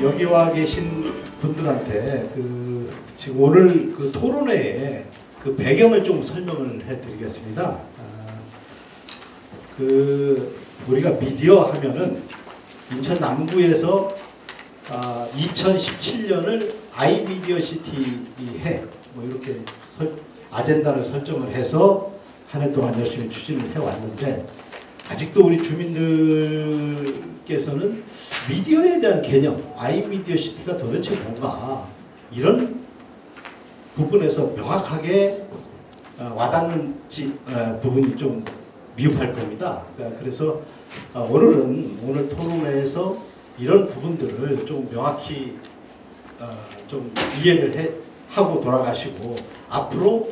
여기 와 계신 분들한테 지금 오늘 토론회에 배경을 좀 설명을 해드리겠습니다. 우리가 미디어 하면은 인천 남구에서 2017년을 아이미디어 시티 해 이렇게 아젠다를 설정을 해서 한 해 동안 열심히 추진을 해왔는데, 아직도 우리 주민들께서는 미디어에 대한 개념, 아이미디어 시티가 도대체 뭔가, 이런 부분에서 명확하게 와닿는 부분이 좀 미흡할 겁니다. 그래서 오늘 토론회에서 이런 부분들을 좀 명확히 좀 이해를 하고 돌아가시고, 앞으로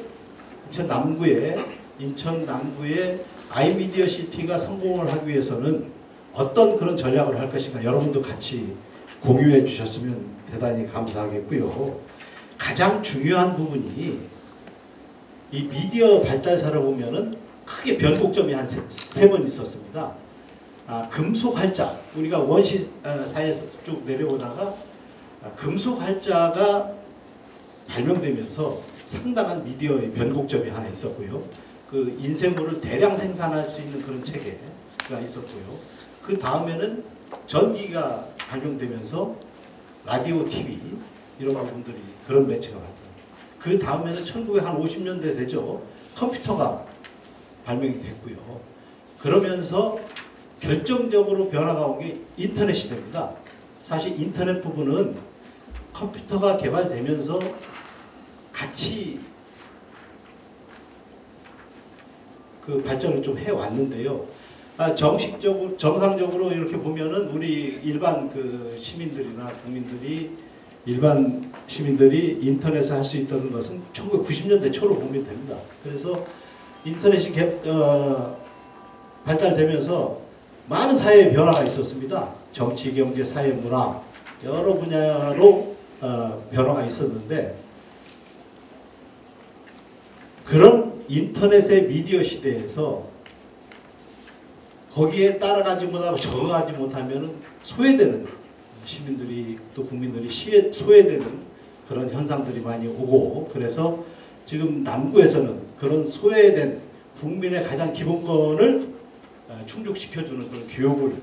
인천 남구의 아이미디어 시티가 성공을 하기 위해서는 어떤 그런 전략을 할 것인가, 여러분도 같이 공유해 주셨으면 대단히 감사하겠고요. 가장 중요한 부분이 이 미디어 발달사를 보면은 크게 변곡점이 한 세 번 있었습니다. 금속 활자, 우리가 원시 사회에서 쭉 내려오다가 금속 활자가 발명되면서 상당한 미디어의 변곡점이 하나 있었고요. 인쇄물을 대량 생산할 수 있는 그런 체계가 있었고요. 그 다음에는 전기가 발명되면서 라디오, TV 이런 부분들이, 그런 매체가 왔어요. 그 다음에는 1950년대 되죠. 컴퓨터가 발명이 됐고요. 그러면서 결정적으로 변화가 온 게 인터넷 시대입니다. 사실 인터넷 부분은 컴퓨터가 개발되면서 같이 발전을 좀 해왔는데요. 정상적으로 이렇게 보면은 우리 일반 시민들이나 일반 시민들이 인터넷을 할 수 있다는 것은 1990년대 초로 보면 됩니다. 그래서 인터넷이 발달되면서 많은 사회의 변화가 있었습니다. 정치, 경제, 사회, 문화 여러 분야로 변화가 있었는데, 그런 인터넷의 미디어 시대에서 거기에 따라가지 못하고 적응하지 못하면 소외되는, 시민들이 또 국민들이 소외되는 그런 현상들이 많이 오고, 그래서 지금 남구에서는 그런 소외된 국민의 가장 기본권을 충족시켜주는 그런 교육을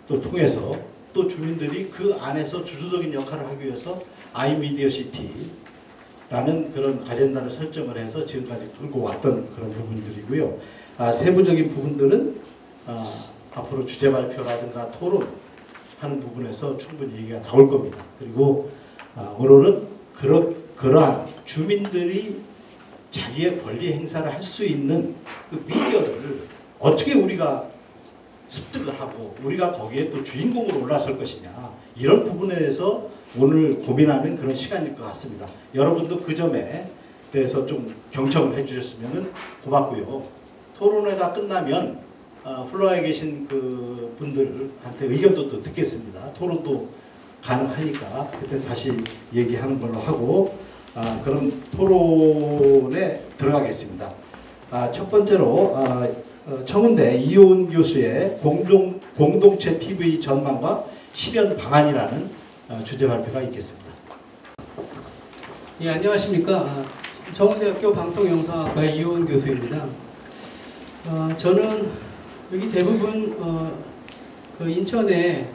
또 통해서, 또 주민들이 그 안에서 주도적인 역할을 하기 위해서 아이미디어 시티라는 그런 아젠다를 설정을 해서 지금까지 끌고 왔던 그런 부분들이고요. 세부적인 부분들은 앞으로 주제 발표라든가 토론하는 부분에서 충분히 얘기가 나올 겁니다. 그리고 오늘은 그러한 주민들이 자기의 권리 행사를 할 수 있는 미디어를 어떻게 우리가 습득을 하고 우리가 거기에 또 주인공으로 올라설 것이냐, 이런 부분에 대해서 오늘 고민하는 그런 시간일 것 같습니다. 여러분도 그 점에 대해서 좀 경청을 해주셨으면 고맙고요. 토론회가 끝나면 플로어에 계신 분들한테 의견도 또 듣겠습니다. 토론도 가능하니까 그때 다시 얘기하는 걸로 하고, 그럼 토론에 들어가겠습니다. 첫 번째로 청운대 이효은 교수의 공동체 TV 전망과 실현 방안이라는 주제 발표가 있겠습니다. 예, 안녕하십니까. 청운대학교 방송영상학과의 이효은 교수입니다. 저는 여기 대부분 인천의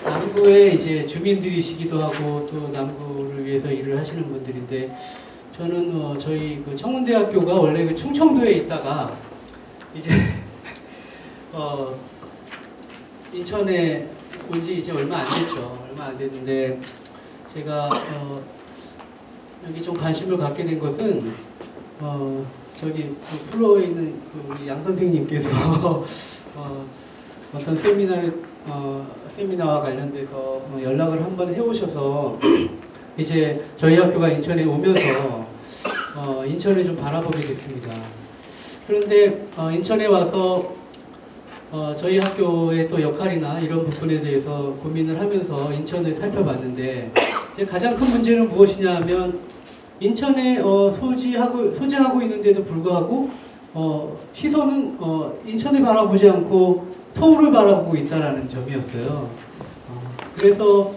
남구에 이제 주민들이시기도 하고 또 남구를 위해서 일을 하시는 분들인데, 저는 저희 청운대학교가 원래 충청도에 있다가 이제 인천에 온 지 이제 얼마 안 됐죠. 얼마 안 됐는데, 제가 여기 좀 관심을 갖게 된 것은 저기 플로어에 있는 우리 양 선생님께서 어떤 세미나와 관련돼서 연락을 한번 해오셔서 이제 저희 학교가 인천에 오면서 인천을 좀 바라보게 됐습니다. 그런데 인천에 와서 저희 학교의 또 역할이나 이런 부분에 대해서 고민을 하면서 인천을 살펴봤는데, 가장 큰 문제는 무엇이냐 하면 인천에 소재하고 있는데도 불구하고 시선은 인천을 바라보지 않고 서울을 바라보고 있다는 점이었어요. 그래서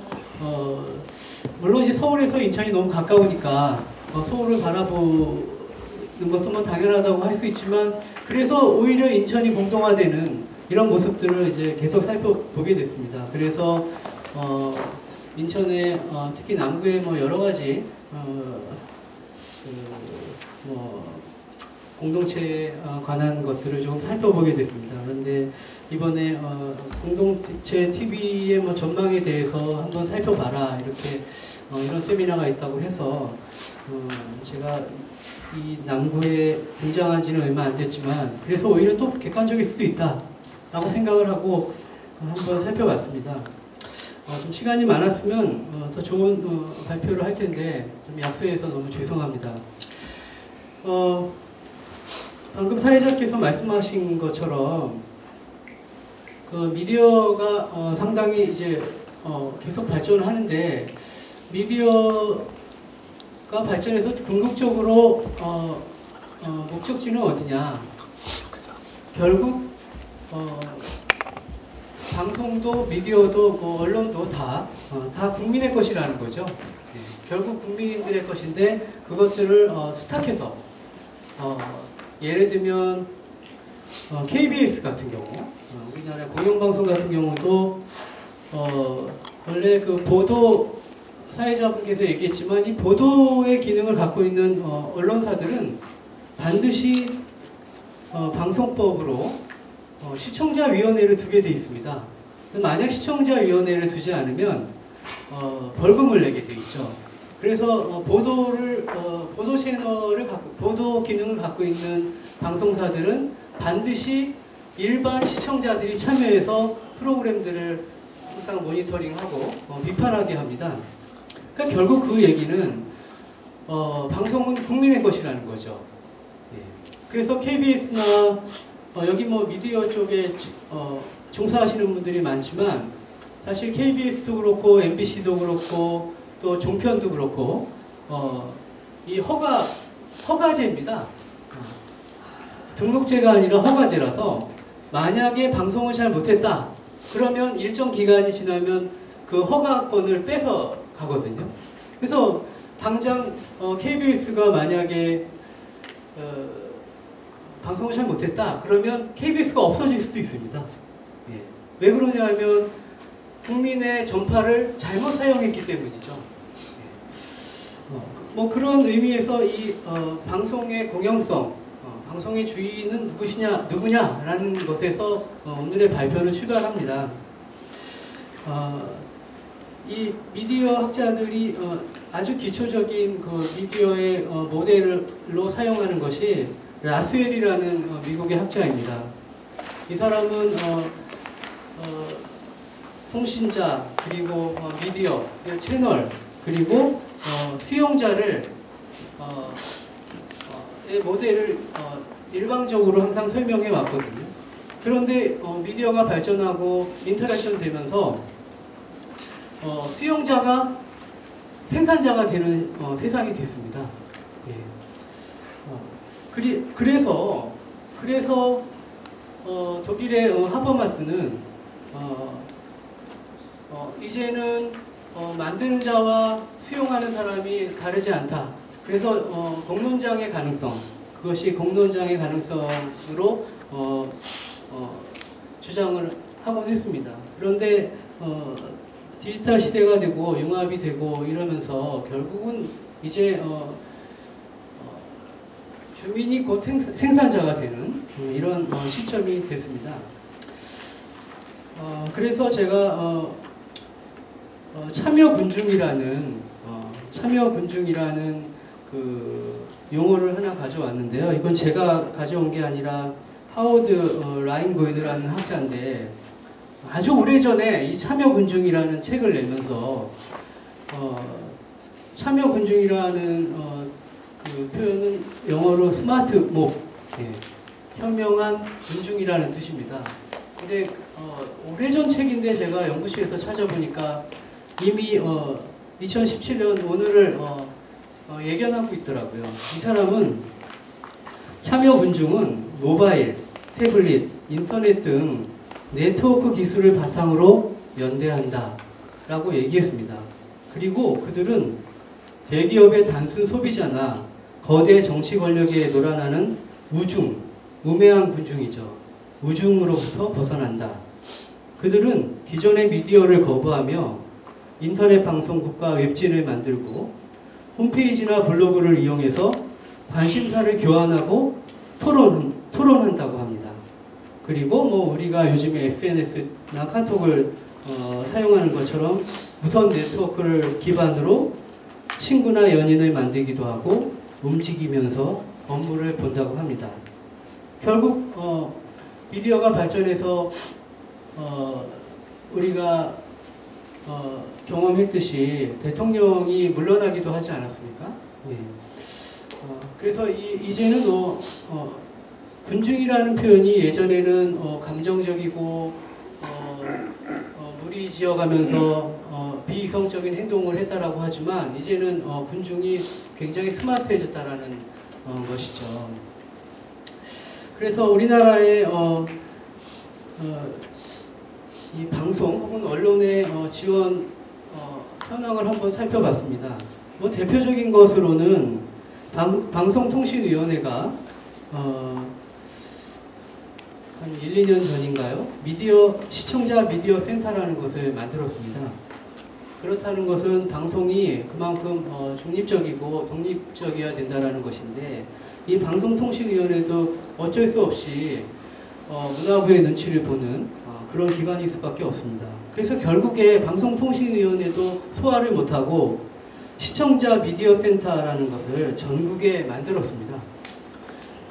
물론 이제 서울에서 인천이 너무 가까우니까 서울을 바라보는 것도 뭐 당연하다고 할 수 있지만 그래서 오히려 인천이 공동화되는 이런 모습들을 이제 계속 살펴보게 됐습니다. 그래서 인천의 특히 남구의 뭐 여러 가지 공동체에 관한 것들을 좀 살펴보게 됐습니다. 그런데 이번에 공동체 TV의 뭐 전망에 대해서 한번 살펴봐라 이렇게 이런 세미나가 있다고 해서 제가 이 남구에 등장한 지는 얼마 안 됐지만 그래서 오히려 또 객관적일 수도 있다 라고 생각을 하고 한번 살펴봤습니다. 좀 시간이 많았으면 더 좋은 발표를 할 텐데 좀 약소해서 너무 죄송합니다. 방금 사회자께서 말씀하신 것처럼 그 미디어가 상당히 이제 계속 발전을 하는데 미디어가 발전해서 궁극적으로 목적지는 어디냐? 결국 방송도 미디어도 뭐 언론도 다 국민의 것이라는 거죠. 결국 국민들의 것인데 그것들을 수탁해서 예를 들면 KBS 같은 경우 우리나라 공영방송 같은 경우도 원래 그 보도 사회자분께서 얘기했지만 이 보도의 기능을 갖고 있는 언론사들은 반드시 방송법으로 시청자위원회를 두게 돼 있습니다. 만약 시청자위원회를 두지 않으면 벌금을 내게 돼 있죠. 그래서 보도 채널을 보도 기능을 갖고 있는 방송사들은 반드시 일반 시청자들이 참여해서 프로그램들을 항상 모니터링하고 비판하게 합니다. 그러니까 결국 그 얘기는 방송은 국민의 것이라는 거죠. 그래서 KBS나 여기 뭐 미디어 쪽에 종사하시는 분들이 많지만 사실 KBS도 그렇고 MBC도 그렇고 또 종편도 그렇고 이 허가제입니다. 등록제가 아니라 허가제라서 만약에 방송을 잘 못했다 그러면 일정 기간이 지나면 그 허가권을 뺏어 가거든요. 그래서 당장 KBS가 만약에 방송을 잘 못했다 그러면 KBS가 없어질 수도 있습니다. 예. 왜 그러냐 하면 국민의 전파를 잘못 사용했기 때문이죠. 뭐 그런 의미에서 이 방송의 공영성, 방송의 주인은 누구냐라는 것에서 오늘의 발표를 출발합니다. 이 미디어 학자들이 아주 기초적인 그 미디어의 모델로 사용하는 것이 라스웰이라는 미국의 학자입니다. 이 사람은 송신자 그리고 미디어 그리고 채널 그리고 수용자를 모델을 일방적으로 항상 설명해 왔거든요. 그런데 미디어가 발전하고 인터랙션 되면서 수용자가 생산자가 되는 세상이 됐습니다. 예. 그래서 독일의 하버마스는 이제는 만드는 자와 수용하는 사람이 다르지 않다. 그래서 공론장의 가능성, 그것이 공론장의 가능성으로 주장을 하곤 했습니다. 그런데 디지털 시대가 되고 융합이 되고 이러면서 결국은 이제 주민이 곧 생산자가 되는 이런 시점이 됐습니다. 그래서 제가 참여군중이라는 그 용어를 하나 가져왔는데요. 이건 제가 가져온 게 아니라 하워드 라인고이드라는 학자인데 아주 오래전에 이 참여군중이라는 책을 내면서 참여군중이라는 그 표현은 영어로 스마트 몹, 현명한 군중이라는 뜻입니다. 근데 오래전 책인데 제가 연구실에서 찾아보니까 이미 2017년 오늘을 예견하고 있더라고요. 이 사람은 참여군중은 모바일, 태블릿, 인터넷 등 네트워크 기술을 바탕으로 연대한다. 라고 얘기했습니다. 그리고 그들은 대기업의 단순 소비자나 거대 정치 권력에 놀아나는 우매한 군중이죠. 우중으로부터 벗어난다. 그들은 기존의 미디어를 거부하며 인터넷 방송국과 웹진을 만들고 홈페이지나 블로그를 이용해서 관심사를 교환하고 토론한다고 합니다. 그리고 뭐 우리가 요즘에 SNS나 카톡을 사용하는 것처럼 무선 네트워크를 기반으로 친구나 연인을 만들기도 하고 움직이면서 업무를 본다고 합니다. 결국 미디어가 발전해서 우리가 경험했듯이 대통령이 물러나기도 하지 않았습니까? 예. 그래서 이제는 군중이라는 표현이 예전에는 감정적이고 무리지어가면서 비이성적인 행동을 했다라고 하지만 이제는 군중이 굉장히 스마트해졌다라는 것이죠. 그래서 우리나라의 이 방송 혹은 언론의 지원 현황을 한번 살펴봤습니다. 뭐 대표적인 것으로는 방송통신위원회가 한 1, 2년 전인가요? 시청자 미디어 센터라는 것을 만들었습니다. 그렇다는 것은 방송이 그만큼 중립적이고 독립적이어야 된다는 것인데 이 방송통신위원회도 어쩔 수 없이 문화부의 눈치를 보는 그런 기관일 수밖에 없습니다. 그래서 결국에 방송통신위원회도 소화를 못하고 시청자 미디어 센터라는 것을 전국에 만들었습니다.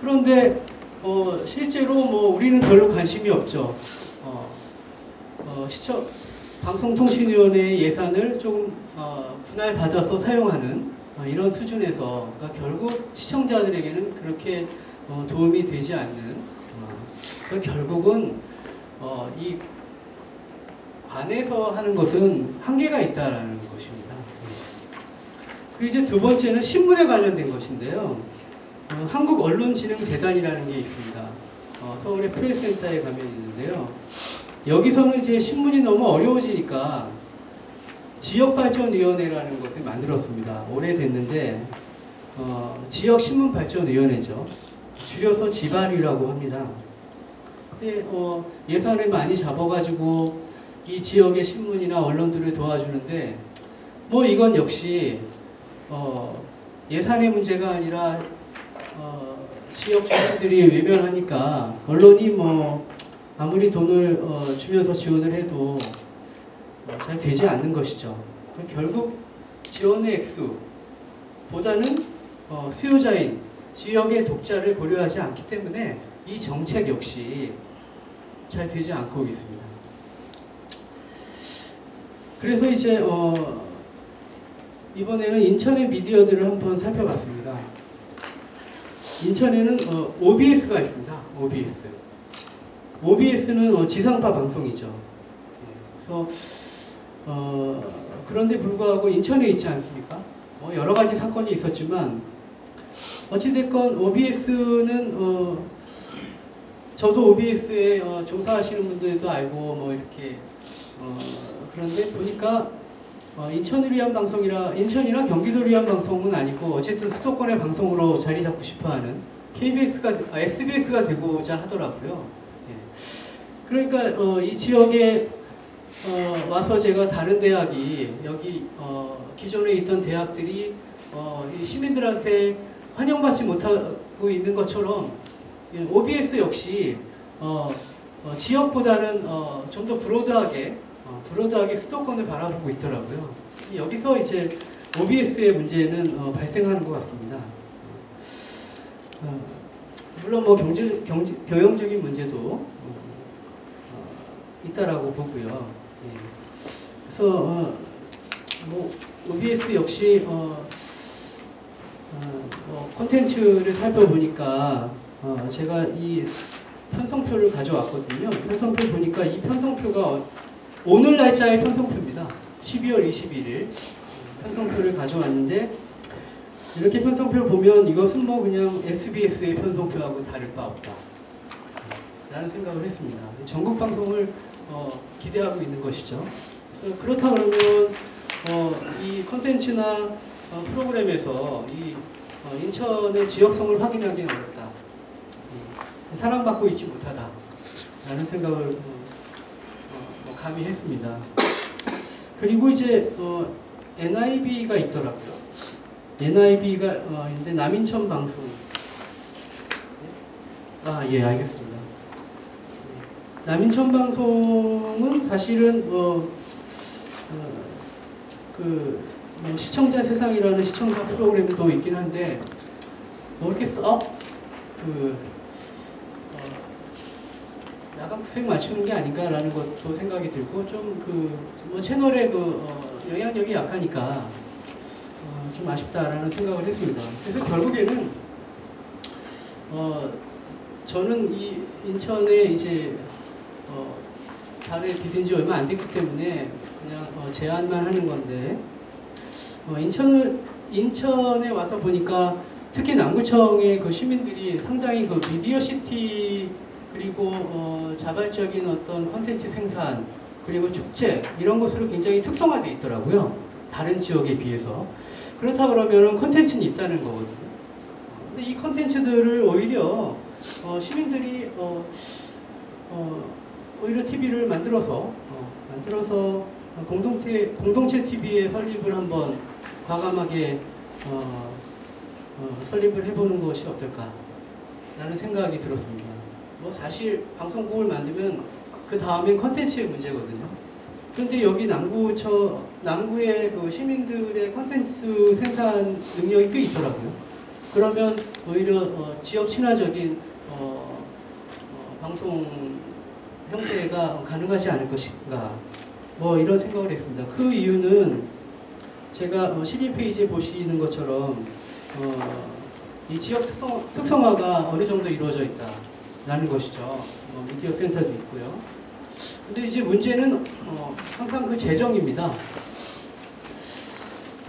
그런데 실제로 뭐 우리는 별로 관심이 없죠. 방송통신위원회의 예산을 조금 분할받아서 사용하는 이런 수준에서 그러니까 결국 시청자들에게는 그렇게 도움이 되지 않는 그러니까 결국은 이 관에서 하는 것은 한계가 있다는 것입니다. 그리고 이제 두 번째는 신문에 관련된 것인데요. 한국언론진흥재단이라는 게 있습니다. 서울의 프레스센터에 가면 있는데요. 여기서는 이제 신문이 너무 어려워지니까 지역발전위원회라는 것을 만들었습니다. 오래됐는데 지역신문발전위원회죠. 줄여서 지발위라고 합니다. 근데 예산을 많이 잡아가지고 이 지역의 신문이나 언론들을 도와주는데 뭐 이건 역시 예산의 문제가 아니라 지역 주민들이 외면하니까 언론이 뭐 아무리 돈을 주면서 지원을 해도 잘 되지 않는 것이죠. 결국 지원의 액수보다는 수요자인 지역의 독자를 고려하지 않기 때문에 이 정책 역시 잘 되지 않고 있습니다. 그래서 이제 이번에는 인천의 미디어들을 한번 살펴봤습니다. 인천에는 OBS가 있습니다. OBS는 지상파 방송이죠. 그래서 그런데 불구하고 인천에 있지 않습니까? 여러 가지 사건이 있었지만 어찌됐건 OBS는 저도 OBS에 종사하시는 분들도 알고 뭐 이렇게 그런데 보니까 인천을 위한 방송이라 인천이나 경기도를 위한 방송은 아니고 어쨌든 수도권의 방송으로 자리 잡고 싶어하는 SBS가 되고자 하더라고요. 예. 그러니까 이 지역에 와서 제가 다른 대학이 여기 기존에 있던 대학들이 이 시민들한테 환영받지 못하고 있는 것처럼 OBS 역시 지역보다는 좀 더 브로드하게 수도권을 바라보고 있더라고요. 여기서 이제 OBS의 문제는 발생하는 것 같습니다. 물론 뭐 경영적인 문제도 있다라고 보고요. 예. 그래서 뭐 OBS 역시 콘텐츠를 살펴보니까 제가 이 편성표를 가져왔거든요. 편성표 보니까 이 편성표가 오늘 날짜의 편성표입니다. 12월 21일 편성표를 가져왔는데 이렇게 편성표를 보면 이것은 뭐 그냥 SBS의 편성표하고 다를 바 없다 라는 생각을 했습니다. 전국 방송을 기대하고 있는 것이죠. 그래서 그렇다 그러면 이 콘텐츠나 프로그램에서 이 인천의 지역성을 확인하기는 어렵다. 사랑받고 있지 못하다. 라는 생각을 감히 했습니다. 그리고 이제 NIB가 있더라고요. NIB가 있는데 남인천 방송. 예, 알겠습니다. 남인천 방송은 사실은 시청자 세상이라는 시청자 프로그램도 있긴 한데 뭐 이렇게 야간 구색 맞추는 게 아닌가라는 것도 생각이 들고 좀 채널의 영향력이 약하니까 좀 아쉽다라는 생각을 했습니다. 그래서 결국에는 저는 이 인천에 이제 발을 디딘 지 얼마 안 됐기 때문에 그냥 제안만 하는 건데 인천에 와서 보니까 특히 남구청의 그 시민들이 상당히 그 미디어 시티 그리고 자발적인 어떤 콘텐츠 생산 그리고 축제 이런 것으로 굉장히 특성화되어 있더라고요. 다른 지역에 비해서. 그렇다 그러면은 콘텐츠는 있다는 거거든요. 근데 이 콘텐츠들을 오히려 시민들이 오히려 TV를 만들어서 공동체 TV의 설립을 한번 과감하게 설립을 해보는 것이 어떨까라는 생각이 들었습니다. 뭐 사실 방송국을 만들면 그 다음엔 컨텐츠의 문제거든요. 그런데 여기 남구의 그 시민들의 컨텐츠 생산 능력이 꽤 있더라고요. 그러면 오히려 지역 친화적인 방송 형태가 가능하지 않을 것인가 뭐 이런 생각을 했습니다. 그 이유는 제가 12페이지에 보시는 것처럼 이 지역 특성화가 어느 정도 이루어져 있다라는 것이죠. 미디어 센터도 있고요. 근데 이제 문제는 항상 그 재정입니다.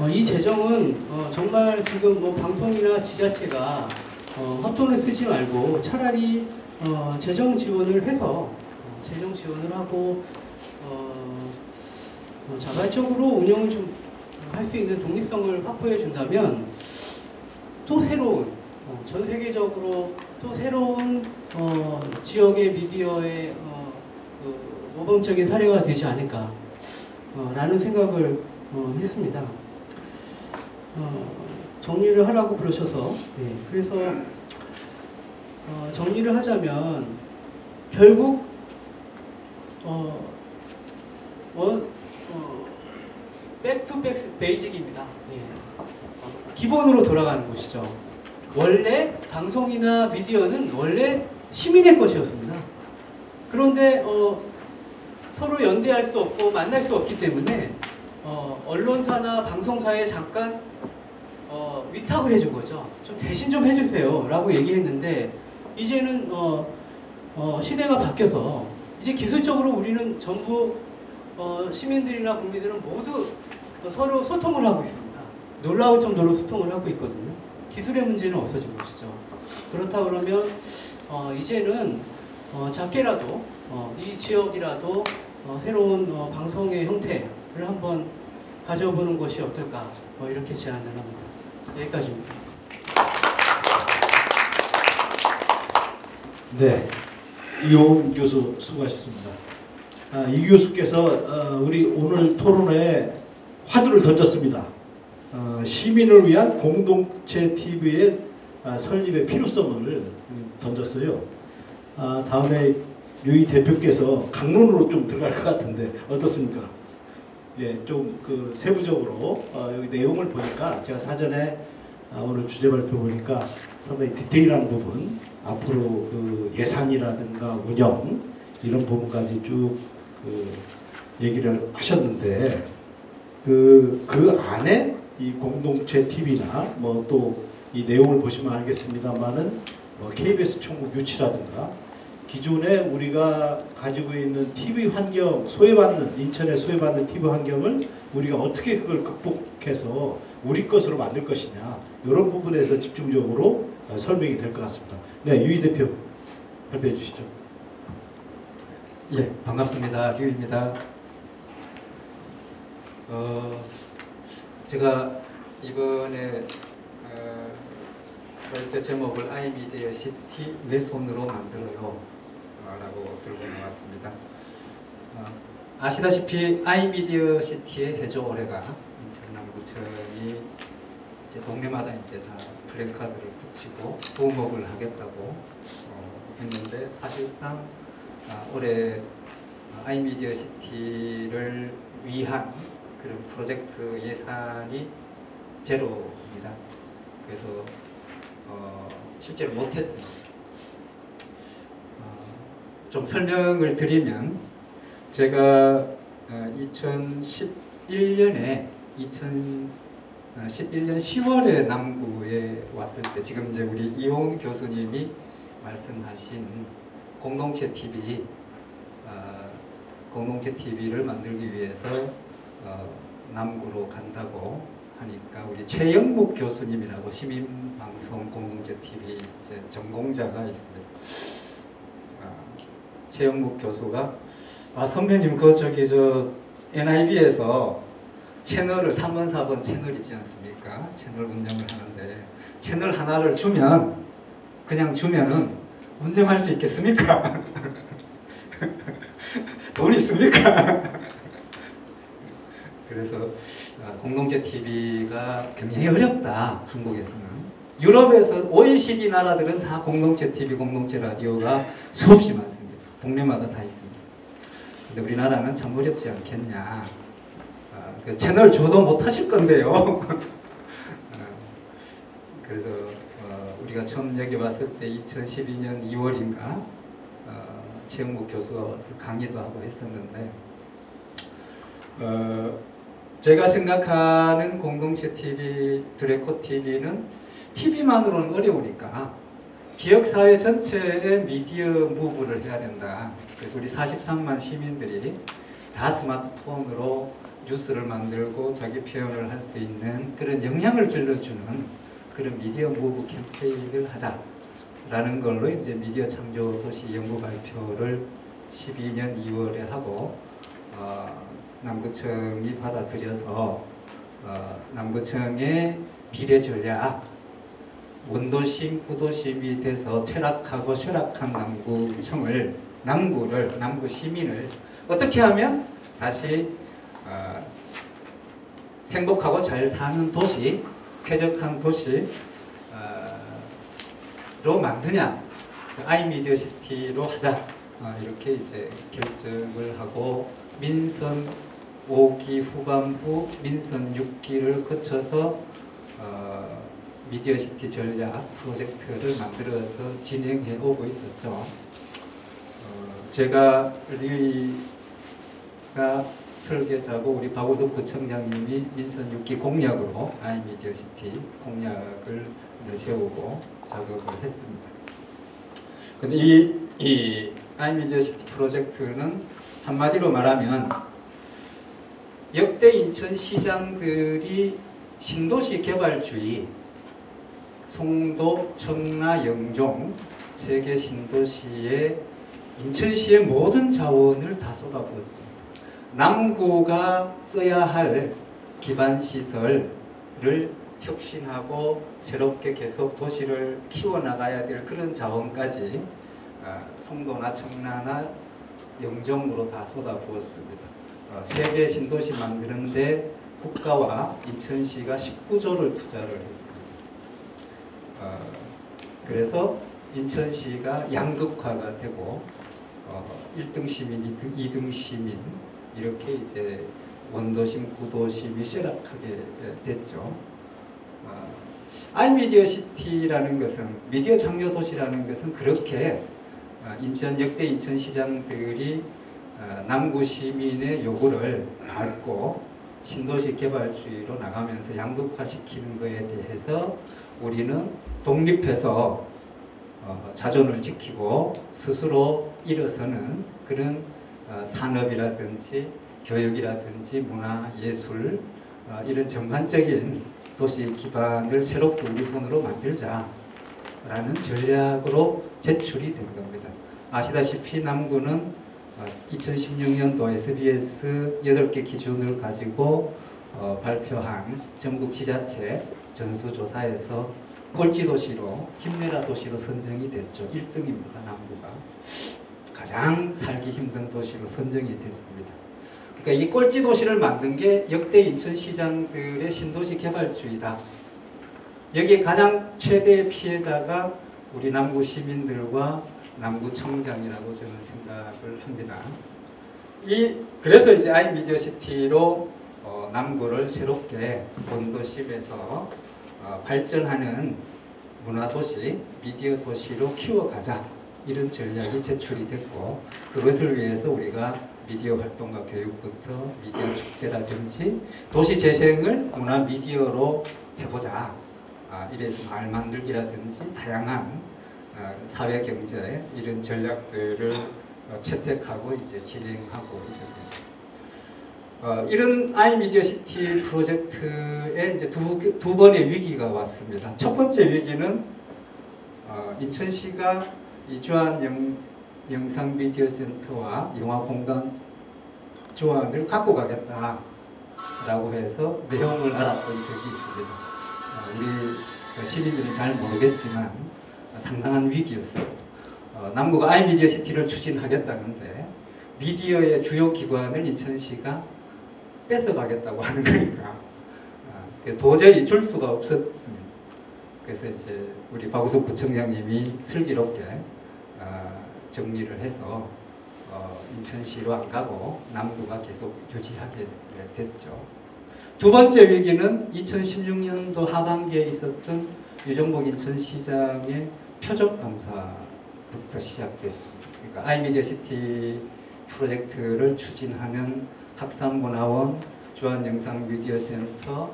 이 재정은 정말 지금 뭐 방통이나 지자체가 헛돈을 쓰지 말고 차라리 재정 지원을 해서 재정 지원을 하고 자발적으로 운영을 좀 할 수 있는 독립성을 확보해 준다면 또 새로운 전 세계적으로 또 새로운 지역의 미디어의 모범적인 사례가 되지 않을까 라는 생각을 했습니다. 정리를 하라고 부르셔서 그래서 정리를 하자면 결국 백투 베이직입니다. 기본으로 돌아가는 것이죠. 원래 방송이나 미디어는 원래 시민의 것이었습니다. 그런데 서로 연대할 수 없고 만날 수 없기 때문에 언론사나 방송사에 잠깐 위탁을 해준 거죠. 좀 대신 좀 해주세요 라고 얘기했는데 이제는 시대가 바뀌어서 이제 기술적으로 우리는 전부 시민들이나 국민들은 모두 서로 소통을 하고 있습니다. 놀라울 정도로 소통을 하고 있거든요. 기술의 문제는 없어진 것이죠. 그렇다 그러면 이제는 작게라도 이 지역이라도 새로운 방송의 형태를 한번 가져보는 것이 어떨까 이렇게 제안을 합니다. 여기까지입니다. 네, 이호은 교수 수고하셨습니다. 이 교수께서 우리 오늘 토론회에 화두를 던졌습니다. 시민을 위한 공동체 TV의 설립의 필요성을 던졌어요. 다음에 유희 대표께서 강론으로 좀 들어갈 것 같은데 어떻습니까? 예, 좀 그 세부적으로 여기 내용을 보니까 제가 사전에 오늘 주제 발표 보니까 상당히 디테일한 부분 앞으로 그 예산이라든가 운영 이런 부분까지 쭉 얘기를 하셨는데 그 안에 이 공동체 TV나 뭐 또 이 내용을 보시면 알겠습니다만은 KBS 총국 유치라든가 기존에 우리가 가지고 있는 TV 환경 인천에 소외받는 TV 환경을 우리가 어떻게 그걸 극복해서 우리 것으로 만들 것이냐 이런 부분에서 집중적으로 설명이 될 것 같습니다. 네, 유희 대표 발표해 주시죠. 예, 반갑습니다. 류입니다. 제가 이번에 프로젝트 제목을 아이미디어 시티 내 손으로 만들어요 라고 들고 나왔습니다. 아시다시피 아이미디어 시티의 해조 올해가 인천 남구청이 이제 동네마다 이제 다 플래카드를 붙이고 도목을 하겠다고 했는데 사실상 올해 아이미디어 시티를 위한 그런 프로젝트 예산이 제로입니다. 그래서 실제로 못했습니다. 좀 설명을 드리면 제가 2011년 10월에 남구에 왔을 때 지금 이제 우리 이호은 교수님이 말씀하신 공동체 TV를 만들기 위해서 남구로 간다고 하니까 우리 최영묵 교수님이라고 시민방송 공동체 TV 이제 전공자가 있습니다. 최영묵 교수가 선배님 저 NIB에서 채널을 3번 4번 채널 있지 않습니까? 채널 운영을 하는데 채널 하나를 그냥 주면은 운영할 수 있겠습니까? 돈 있습니까? 그래서 공동체 TV가 굉장히 어렵다. 한국에서는. 유럽에서 OECD 나라들은 다 공동체 TV, 공동체 라디오가 수없이 많습니다. 동네마다 다 있습니다. 근데 우리나라는 참 어렵지 않겠냐. 그 채널 주도 못 하실 건데요. 그래서 우리가 처음 여기 왔을 때 2012년 2월인가 최영묵 교수가 와서 강의도 하고 했었는데 제가 생각하는 공동체 TV, 드래코 TV는 TV만으로는 어려우니까 지역사회 전체의 미디어 무브를 해야 된다. 그래서 우리 43만 시민들이 다 스마트폰으로 뉴스를 만들고 자기 표현을 할 수 있는 그런 영향을 길러주는 그런 미디어 무브 캠페인을 하자라는 걸로 이제 미디어 창조 도시 연구 발표를 12년 2월에 하고 남구청이 받아들여서 남구청의 비례 전략 원도심, 구도심이 돼서 퇴락하고 쇠락한 남구 시민을 어떻게 하면 다시 행복하고 잘 사는 도시, 쾌적한 도시로 만드냐, 아이미디어 시티로 하자 이렇게 이제 결정을 하고 민선 5기 후반부, 민선 6기를 거쳐서 미디어 시티 전략 프로젝트를 만들어서 진행해 오고 있었죠. 제가 리가 설계자고 우리 박우석 구청장님이 민선 6기 공약으로 아이미디어 시티 공약을 세우고 작업을 했습니다. 근데 이 아이미디어 시티 프로젝트는 한마디로 말하면 역대 인천 시장들이 신도시 개발주의 송도, 청라, 영종 세 개 신도시에 인천시의 모든 자원을 다 쏟아부었습니다. 남구가 써야 할 기반시설을 혁신하고 새롭게 계속 도시를 키워나가야 될 그런 자원까지 송도나 청라나 영종으로 다 쏟아부었습니다. 세 개 신도시 만드는데 국가와 인천시가 19조를 투자를 했습니다. 그래서 인천시가 양극화가 되고 1등 시민, 2등 시민 이렇게 이제 원도심, 구도심이 쇠락하게 됐죠. 아이미디어 시티라는 것은 미디어 창조 도시라는 것은 그렇게 역대 인천시장들이 남구 시민의 요구를 밟고 신도시 개발주의로 나가면서 양극화시키는 것에 대해서 우리는 독립해서 자존을 지키고 스스로 일어서는 그런 산업이라든지 교육이라든지 문화, 예술 이런 전반적인 도시 기반을 새롭게 우리 손으로 만들자라는 전략으로 제출이 된 겁니다. 아시다시피 남구는 2016년도 SBS 8개 기준을 가지고 발표한 전국 지자체 전수조사에서 꼴찌 도시로 힘내라 도시로 선정이 됐죠. 1등입니다. 남구가. 가장 살기 힘든 도시로 선정이 됐습니다. 그러니까 이 꼴찌 도시를 만든 게 역대 인천시장들의 신도시 개발주의다. 여기에 가장 최대의 피해자가 우리 남구 시민들과 남구청장이라고 저는 생각을 합니다. 그래서 이제 아이미디어시티로 남구를 새롭게 본도심에서 발전하는 문화도시, 미디어 도시로 키워가자, 이런 전략이 제출이 됐고, 그것을 위해서 우리가 미디어 활동과 교육부터 미디어 축제라든지 도시 재생을 문화 미디어로 해보자, 이래서 마을 만들기라든지 다양한 사회 경제 이런 전략들을 채택하고 이제 진행하고 있었습니다. 이런 아이미디어시티 프로젝트에 이제 두 번의 위기가 왔습니다. 첫 번째 위기는 인천시가 이 주한 영상미디어센터와 영화공간 조항을 갖고 가겠다라고 해서 내용을 알았던 적이 있습니다. 우리 시민들은 잘 모르겠지만 상당한 위기였어요. 남구가 아이미디어시티를 추진하겠다는데 미디어의 주요 기관을 인천시가 뺏어가겠다고 하는 거니까 도저히 줄 수가 없었습니다. 그래서 이제 우리 박우석 구청장님이 슬기롭게 정리를 해서 인천시로 안 가고 남구가 계속 유지하게 됐죠. 두 번째 위기는 2016년도 하반기에 있었던 유정복 인천시장의 표적 감사부터 시작됐습니다. 그러니까 아이미디어시티 프로젝트를 추진하는 학산문화원, 주한영상미디어센터,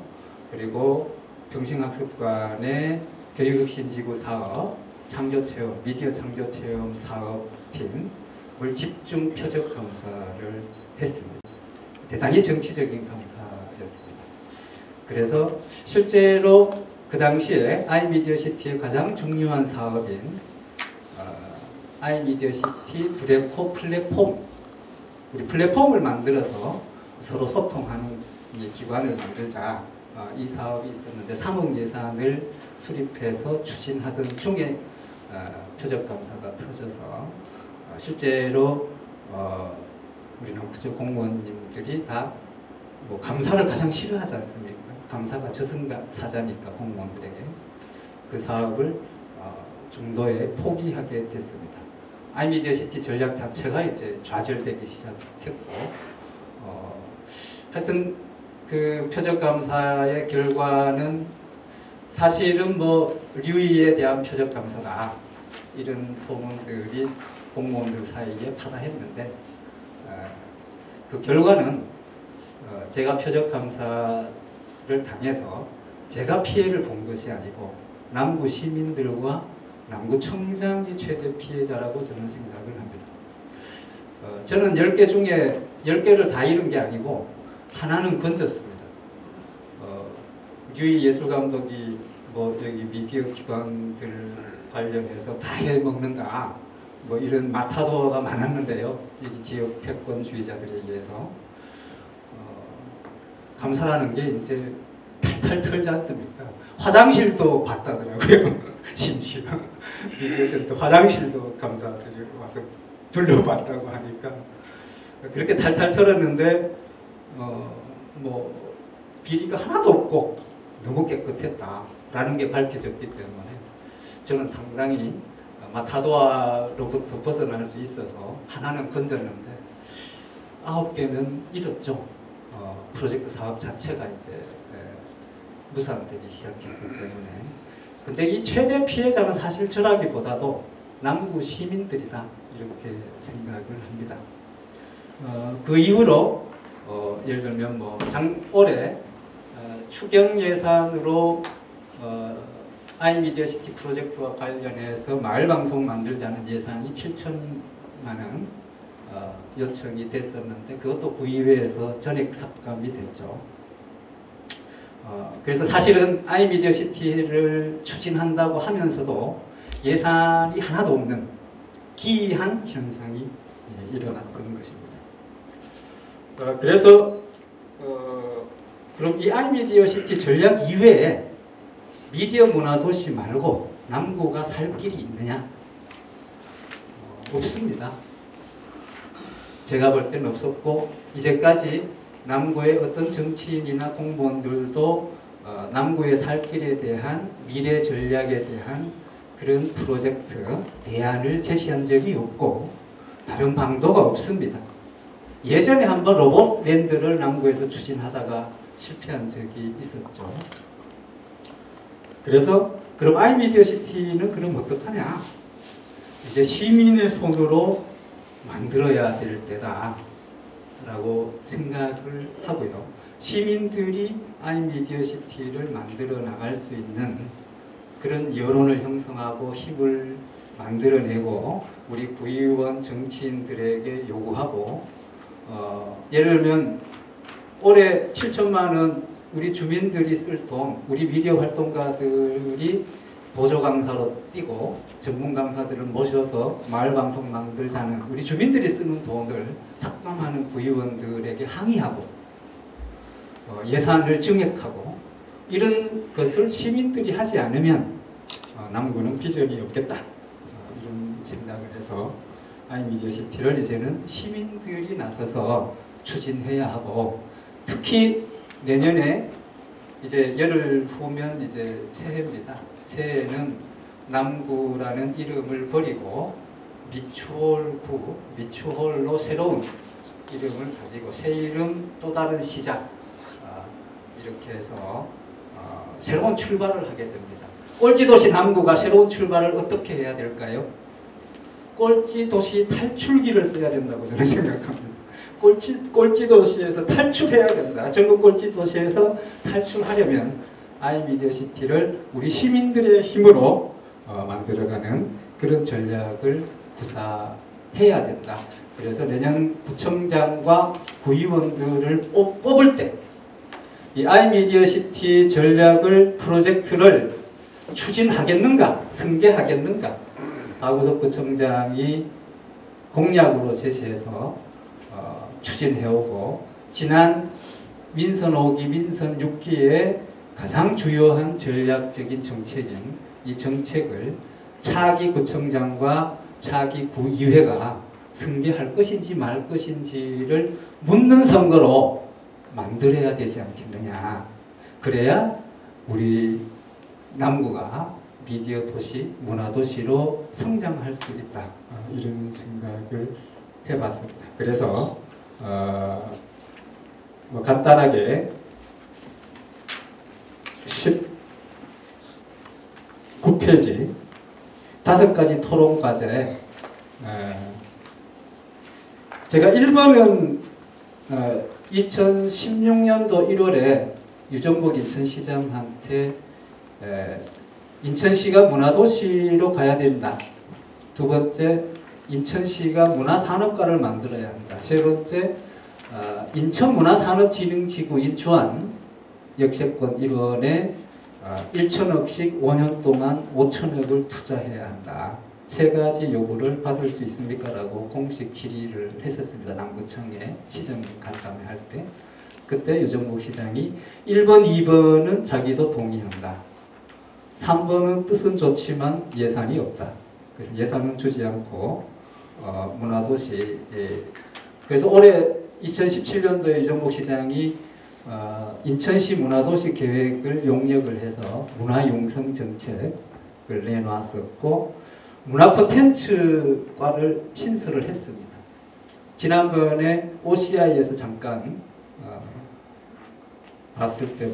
그리고 평생학습관의 교육혁신지구 사업, 창조체험, 미디어 창조체험 사업팀을 집중 표적 감사를 했습니다. 대단히 정치적인 감사였습니다. 그래서 실제로 그 당시에 아이미디어시티의 가장 중요한 사업인 아이미디어시티 드래코 플랫폼, 우리 플랫폼을 만들어서 서로 소통하는 기관을 만들자, 이 사업이 있었는데 3억 예산을 수립해서 추진하던 중에 표적감사가 터져서 실제로 우리 남구청 공무원님들이 다 뭐 감사를 가장 싫어하지 않습니까? 감사가 저승사자니까 공무원들에게. 그 사업을 중도에 포기하게 됐습니다. 아이미디어시티 전략 자체가 이제 좌절되기 시작했고, 하여튼 그 표적감사의 결과는 사실은 뭐 류이에 대한 표적감사다, 이런 소문들이 공무원들 사이에 파다했는데, 그 결과는 제가 표적감사를 당해서 제가 피해를 본 것이 아니고 남구 시민들과 남구청장이 최대 피해자라고 저는 생각을 합니다. 저는 10개 중에 10개를 다 잃은 게 아니고 하나는 건졌습니다. 류이 예술감독이 뭐 여기 미디어 기관들 관련해서 다 해먹는다, 뭐 이런 마타도가 많았는데요. 여기 지역 패권주의자들에 의해서 감사라는 게 이제 탈탈 털지 않습니까? 화장실도 봤다더라고요. 심지어 미디어센터 화장실도 감사들이 와서 둘러봤다고 하니까 그렇게 탈탈 털었는데 뭐 비리가 하나도 없고 너무 깨끗했다라는 게 밝혀졌기 때문에 저는 상당히 마타도아로부터 벗어날 수 있어서 하나는 건졌는데 9개는 잃었죠. 프로젝트 사업 자체가 이제 무산되기 시작했기 때문에. 근데 이 최대 피해자는 사실 저라기보다도 남구 시민들이다, 이렇게 생각을 합니다. 그 이후로 예를 들면 뭐 올해 추경 예산으로 아이미디어시티 프로젝트와 관련해서 마을방송 만들자는 예산이 7천만 원 요청이 됐었는데 그것도 구의회에서 전액 삭감이 됐죠. 그래서 사실은 아이미디어시티를 추진한다고 하면서도 예산이 하나도 없는 기이한 현상이 일어났던 것입니다. 그래서 그럼 이 아이미디어 시티 전략 이외에 미디어 문화 도시 말고 남구가 살 길이 있느냐? 없습니다. 제가 볼 때는 없었고 이제까지 남구의 어떤 정치인이나 공무원들도 남구의 살 길에 대한 미래 전략에 대한 그런 프로젝트, 대안을 제시한 적이 없고 다른 방도가 없습니다. 예전에 한번 로봇랜드를 남구에서 추진하다가 실패한 적이 있었죠. 그래서 그럼 아이미디어 시티는 그럼 어떡하냐? 이제 시민의 손으로 만들어야 될 때다 라고 생각을 하고요. 시민들이 아이미디어 시티를 만들어 나갈 수 있는 그런 여론을 형성하고 힘을 만들어내고 우리 구의원 정치인들에게 요구하고 예를 들면 올해 7천만 원 우리 주민들이 쓸 돈, 우리 미디어 활동가들이 보조 강사로 뛰고 전문 강사들을 모셔서 마을 방송 만들자는 우리 주민들이 쓰는 돈을 삭감하는 구의원들에게 항의하고 예산을 증액하고 이런 것을 시민들이 하지 않으면 남구는 비전이 없겠다 이런 생각을 해서 아이미디어 시티를 이제는 시민들이 나서서 추진해야 하고 특히 내년에 이제 열흘 후면 이제 새해입니다. 새해에는 남구라는 이름을 버리고 미추홀구, 미추홀로 새로운 이름을 가지고 새 이름 또 다른 시작 이렇게 해서 새로운 출발을 하게 됩니다. 꼴찌도시 남구가 새로운 출발을 어떻게 해야 될까요? 꼴찌도시 탈출기를 써야 된다고 저는 생각합니다. 꼴찌도시에서 탈출해야 된다. 전국 꼴찌도시에서 탈출하려면 아이미디어 시티를 우리 시민들의 힘으로 만들어가는 그런 전략을 구사해야 된다. 그래서 내년 구청장과 구의원들을 뽑을 때 이 아이미디어 시티 전략을 프로젝트를 추진하겠는가, 승계하겠는가. 박우석 구청장이 공약으로 제시해서 추진해오고 지난 민선 5기, 민선 6기의 가장 주요한 전략적인 정책인 이 정책을 차기 구청장과 차기 구의회가 승계할 것인지 말 것인지를 묻는 선거로 만들어야 되지 않겠느냐. 그래야 우리 남구가 미디어 도시, 문화 도시로 성장할 수 있다. 이런 생각을 해봤습니다. 그래서 뭐 간단하게 19페이지 5가지 토론 과제 제가 1번은 2016년도 1월에 유정복 인천시장한테 인천시가 문화도시로 가야 된다. 두 번째, 인천시가 문화산업과를 만들어야 한다. 세 번째, 인천문화산업진흥지구인 주안 역세권 1원에 1천억씩 5년 동안 5천억을 투자해야 한다. 세 가지 요구를 받을 수 있습니까? 라고 공식 질의를 했었습니다. 남구청에 시정 간담회 할 때. 그때 유정복 시장이 1번, 2번은 자기도 동의한다. 3번은 뜻은 좋지만 예산이 없다. 그래서 예산은 주지 않고 문화도시 그래서 올해 2017년도에 유정복 시장이 인천시 문화도시 계획을 용역을 해서 문화융성 정책을 내놨었고 문화 콘텐츠과를 신설을 했습니다. 지난번에 OCI에서 잠깐 봤을 때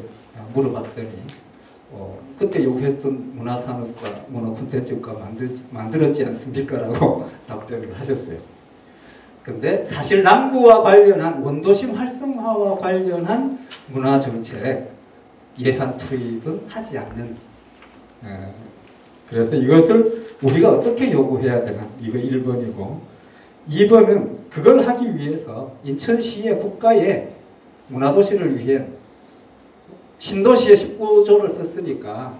물어봤더니 그때 요구했던 문화산업과 문화콘텐츠과 만들었지 않습니까? 라고 답변을 하셨어요. 근데 사실 남구와 관련한 원도심 활성화와 관련한 문화정책 예산 투입은 하지 않는 그래서 이것을 우리가 어떻게 요구해야 되나 이거 1번이고 2번은 그걸 하기 위해서 인천시의 국가의 문화도시를 위해 신도시에 19조를 썼으니까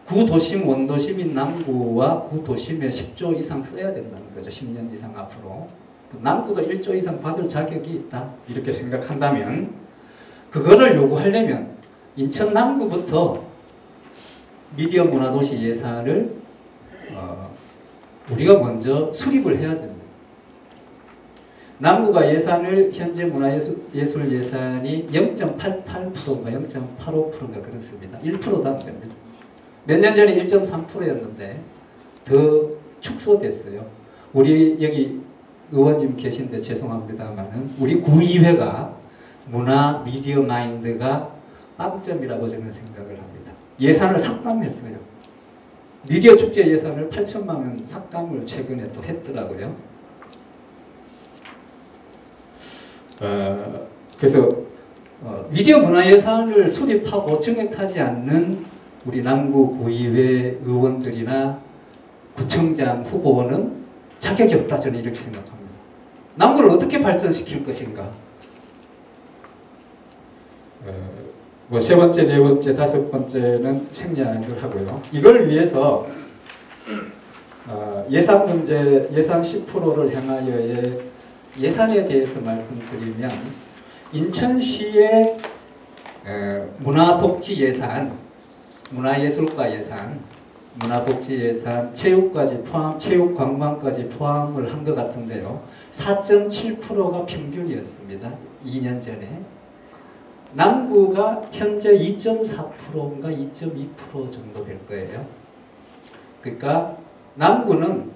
구도심, 원도심인 남구와 구도심에 10조 이상 써야 된다는 거죠. 10년 이상 앞으로. 남구도 1조 이상 받을 자격이 있다. 이렇게 생각한다면 그거를 요구하려면 인천 남구부터 미디어 문화도시 예산을 우리가 먼저 수립을 해야 됩니다. 남구가 예산을 현재 문화예술 예산이 0.88%인가 0.85%인가 그렇습니다. 1%도 안 됩니다. 몇 년 전에 1.3%였는데 더 축소됐어요. 우리 여기 의원님 계신데 죄송합니다만은 우리 구의회가 문화 미디어 마인드가 빵점이라고 저는 생각을 합니다. 예산을 삭감했어요. 미디어 축제 예산을 8천만 원 삭감을 최근에 또 했더라고요. 그래서 미디어 문화 예산을 수립하고 증액하지 않는 우리 남구 구의회 의원들이나 구청장 후보는 자격이 없다 저는 이렇게 생각합니다. 남구를 어떻게 발전시킬 것인가? 뭐 세 번째, 네 번째, 다섯 번째는 생략을 하고요. 이걸 위해서 예산 문제, 예산 10%를 향하여의 예산에 대해서 말씀드리면 인천시의 문화복지 예산, 문화예술가 예산, 문화복지 예산, 체육까지 포함, 체육관광까지 포함을 한 것 같은데요. 4.7%가 평균이었습니다. 2년 전에. 남구가 현재 2.4%인가 2.2% 정도 될 거예요. 그러니까 남구는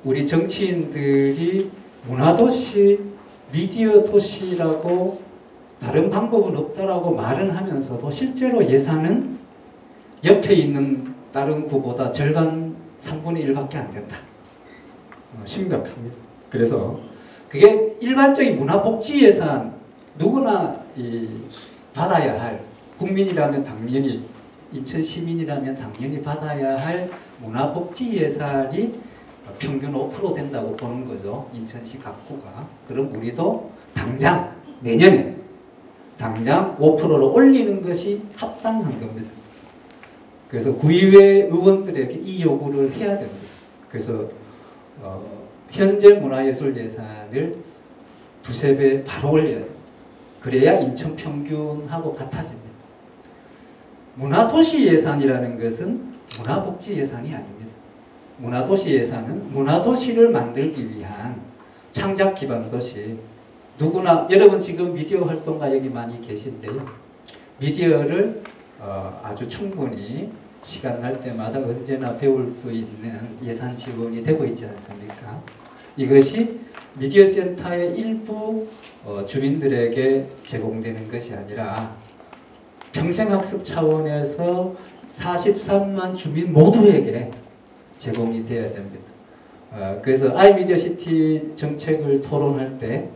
우리 정치인들이 문화도시, 미디어 도시라고 다른 방법은 없다라고 말은 하면서도 실제로 예산은 옆에 있는 다른 구보다 절반 3분의 1밖에 안 된다. 심각합니다. 그래서 그게 일반적인 문화복지 예산 누구나 받아야 할 국민이라면 당연히 인천 시민이라면 당연히 받아야 할 문화복지 예산이 평균 5% 된다고 보는 거죠. 인천시 각구가. 그럼 우리도 당장 내년에 당장 5%로 올리는 것이 합당한 겁니다. 그래서 구의회 의원들에게 이 요구를 해야 됩니다. 그래서 현재 문화예술 예산을 두세 배 바로 올려야 됩니다. 그래야 인천 평균하고 같아집니다. 문화도시 예산이라는 것은 문화복지 예산이 아닙니다. 문화도시 예산은 문화도시를 만들기 위한 창작 기반 도시. 누구나 여러분 지금 미디어 활동가 여기 많이 계신데요. 미디어를 아주 충분히 시간 날 때마다 언제나 배울 수 있는 예산 지원이 되고 있지 않습니까? 이것이 미디어 센터의 일부 주민들에게 제공되는 것이 아니라 평생학습 차원에서 43만 주민 모두에게 제공이 되어야 됩니다. 그래서 아이미디어 시티 정책을 토론할 때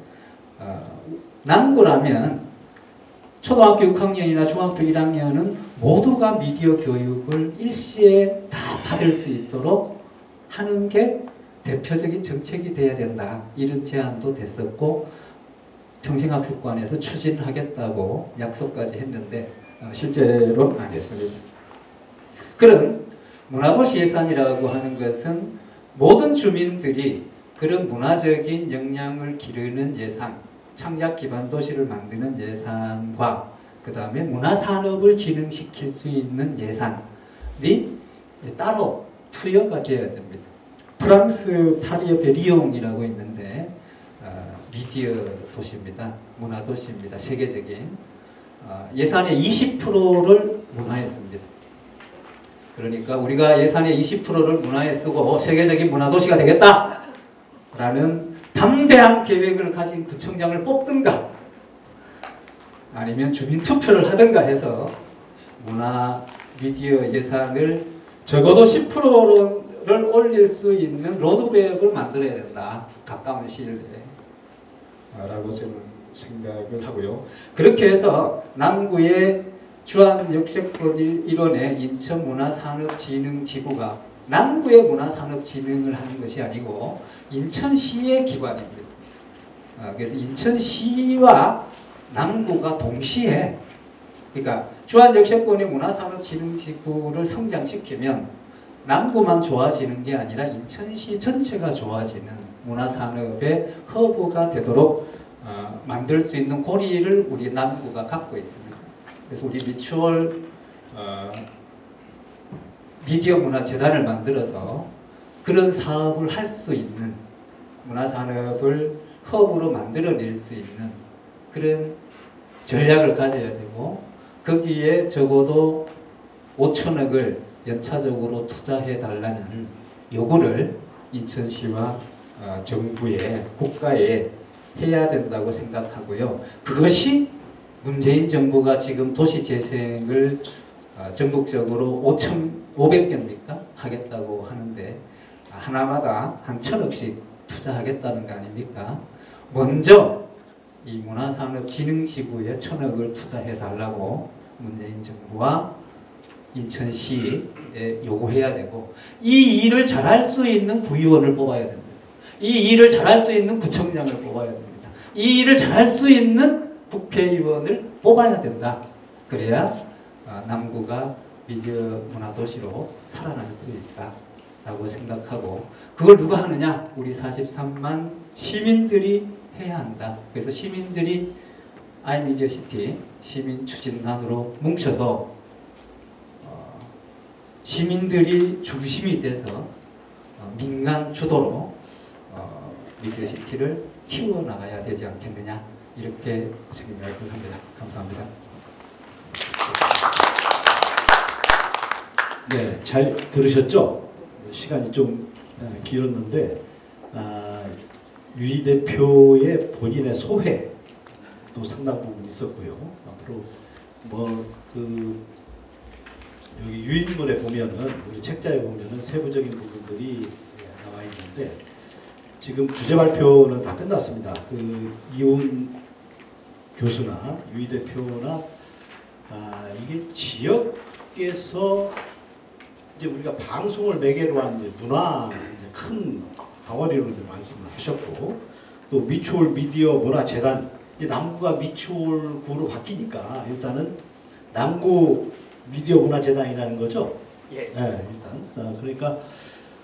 남구라면 초등학교 6학년이나 중학교 1학년은 모두가 미디어 교육을 일시에 다 받을 수 있도록 하는 게 대표적인 정책이 돼야 된다. 이런 제안도 됐었고 평생학습관에서 추진하겠다고 약속까지 했는데 실제로는 안 했습니다. 그런 문화도시 예산이라고 하는 것은 모든 주민들이 그런 문화적인 역량을 기르는 예산, 창작 기반 도시를 만드는 예산과 그 다음에 문화산업을 진흥시킬 수 있는 예산이 따로 투여가 되어야 됩니다. 프랑스 파리의 베리옹이라고 있는데 미디어 도시입니다. 문화도시입니다. 세계적인 예산의 20%를 문화에 씁니다. 그러니까 우리가 예산의 20%를 문화에 쓰고 세계적인 문화도시가 되겠다 라는 담대한 계획을 가진 구청장을 뽑든가 아니면 주민투표를 하든가 해서 문화 미디어 예산을 적어도 10%를 올릴 수 있는 로드맵을 만들어야 된다. 가까운 시일 내에 라고 저는 생각을 하고요. 그렇게 해서 남구의 주한역세권 일원의 인천문화산업진흥지구가 남구의 문화산업진흥을 하는 것이 아니고 인천시의 기관입니다. 그래서 인천시와 남구가 동시에 그러니까 주한역세권의 문화산업진흥지구를 성장시키면 남구만 좋아지는 게 아니라 인천시 전체가 좋아지는 문화산업의 허브가 되도록 만들 수 있는 고리를 우리 남구가 갖고 있습니다. 그래서 우리 미추홀 미디어 문화재단을 만들어서 그런 사업을 할 수 있는 문화산업을 허브로 만들어낼 수 있는 그런 전략을 가져야 되고 거기에 적어도 5천억을 연차적으로 투자해 달라는 요구를 인천시와 정부에 국가에 해야 된다고 생각하고요. 그것이 문재인 정부가 지금 도시재생을 전국적으로 500개입니까? 하겠다고 하는데 하나마다 한 1,000억씩 투자하겠다는 거 아닙니까? 먼저 이 문화산업진흥지구에 1,000억을 투자해 달라고 문재인 정부와 인천시에 요구해야 되고 이 일을 잘할 수 있는 구의원을 뽑아야 됩니다. 이 일을 잘할 수 있는 구청장을 뽑아야 됩니다. 이 일을 잘할 수 있는 국회의원을 뽑아야 된다. 그래야 남구가 미디어 문화도시로 살아날 수 있다라고 생각하고 그걸 누가 하느냐? 우리 43만 시민들이 해야 한다. 그래서 시민들이 아이미디어시티 시민추진단으로 뭉쳐서 시민들이 중심이 돼서 민간 주도로 미디어시티를 키워나가야 되지 않겠느냐 이렇게 지금 이야기를 합니다. 감사합니다. 네, 잘 들으셨죠? 시간이 좀 길었는데 유희 대표의 본인의 소회도 상당 부분 있었고요. 앞으로 여기 유인물에 보면은 우리 책자에 보면은 세부적인 부분들이 나와 있는데 지금 주제 발표는 다 끝났습니다. 그 이훈 교수나 유희 대표나 이게 지역에서 이제 우리가 방송을 매개로 한 이제 문화 이제 큰 덩어리로 이제 말씀을 하셨고 또 미추홀 미디어 문화재단 이제 남구가 미추홀구로 바뀌니까 일단은 남구 미디어 문화재단이라는 거죠. 예. 네, 일단 그러니까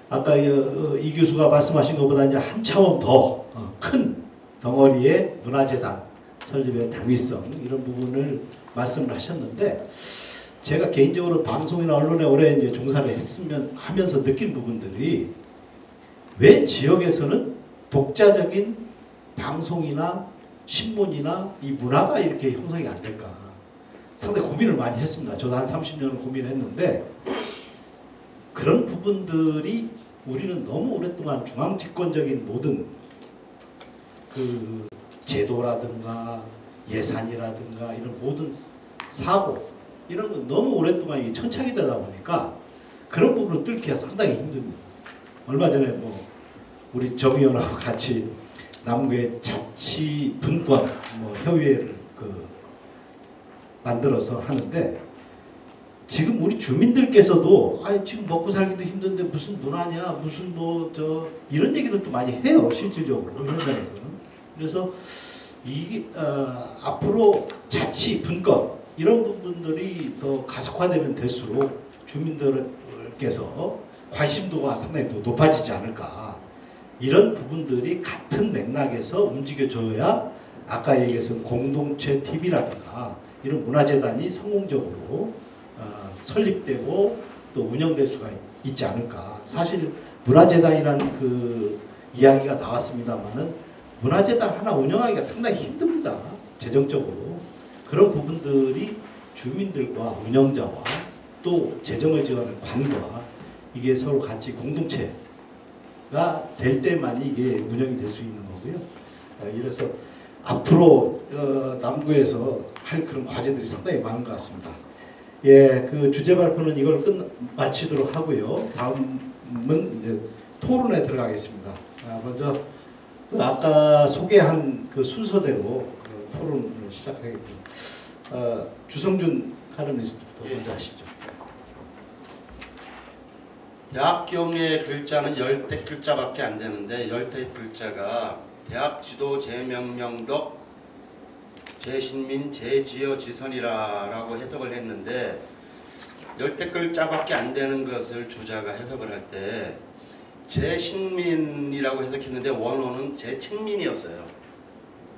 아까 이 교수가 말씀하신 것보다 이제 한 차원 더 큰 덩어리의 문화재단 설립의 당위성 이런 부분을 말씀을 하셨는데 제가 개인적으로 방송이나 언론에 오래 이제 종사를 하면서 느낀 부분들이 왜 지역에서는 독자적인 방송이나 신문이나 이 문화가 이렇게 형성이 안 될까 상당히 고민을 많이 했습니다. 저도 한 30년을 고민했는데 그런 부분들이 우리는 너무 오랫동안 중앙집권적인 모든 그 제도라든가 예산이라든가 이런 모든 사고 이런 건 너무 오랫동안 이게 천착이 되다 보니까 그런 부분을 뚫기가 상당히 힘듭니다. 얼마 전에 뭐 우리 정의원하고 같이 남구의 자치 분권 협의회를 만들어서 하는데 지금 우리 주민들께서도 지금 먹고 살기도 힘든데 무슨 문화냐 무슨 이런 얘기들도 많이 해요. 실질적으로 현장에서는. 그래서 이게 앞으로 자치 분권 이런 부분들이 더 가속화되면 될수록 주민들께서 관심도가 상당히 더 높아지지 않을까. 이런 부분들이 같은 맥락에서 움직여줘야 아까 얘기했던 공동체 TV라든가 이런 문화재단이 성공적으로 설립되고 또 운영될 수가 있지 않을까. 사실 문화재단이라는 그 이야기가 나왔습니다만은 문화재단 하나 운영하기가 상당히 힘듭니다. 재정적으로. 그런 부분들이 주민들과 운영자와 또 재정을 지원하는 관과 이게 서로 같이 공동체가 될 때만이 이게 운영이 될 수 있는 거고요. 이래서 앞으로 남구에서 할 그런 과제들이 상당히 많은 것 같습니다. 예, 그 주제 발표는 이걸 마치도록 하고요. 다음은 이제 토론에 들어가겠습니다. 먼저 아까 소개한 그 순서대로 토론을 시작하겠습니다. 주성준 칼럼니스트부터 먼저 하시죠. 대학 경의 글자는 10대 글자밖에 안 되는데 10대 글자가 대학 지도 재명명덕 제신민 제지어지선이라고 해석을 했는데 열댓 글자밖에 안 되는 것을 주자가 해석을 할 때 제신민이라고 해석했는데 원어는 제친민이었어요.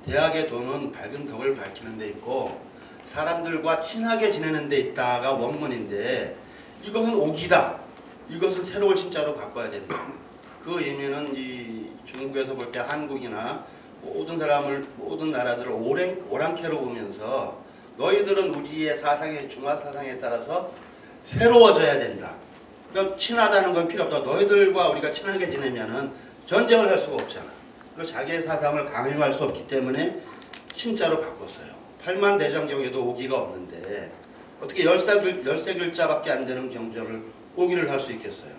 대학의 도는 밝은 덕을 밝히는 데 있고 사람들과 친하게 지내는 데 있다가 원문인데 이것은 오기다. 이것을 새로운 신자로 바꿔야 된다. 그 의미는 이 중국에서 볼 때 한국이나 모든 사람을 모든 나라들을 오랑캐로 보면서 너희들은 우리의 사상의 중화 사상에 따라서 새로워져야 된다. 그러니까 친하다는 건 필요 없다. 너희들과 우리가 친하게 지내면은 전쟁을 할 수가 없잖아. 그리고 자기의 사상을 강요할 수 없기 때문에 신자로 바꿨어요. 8만 대장경에도 오기가 없는데 어떻게 13글자밖에 안 되는 경전을 오기를 할 수 있겠어요.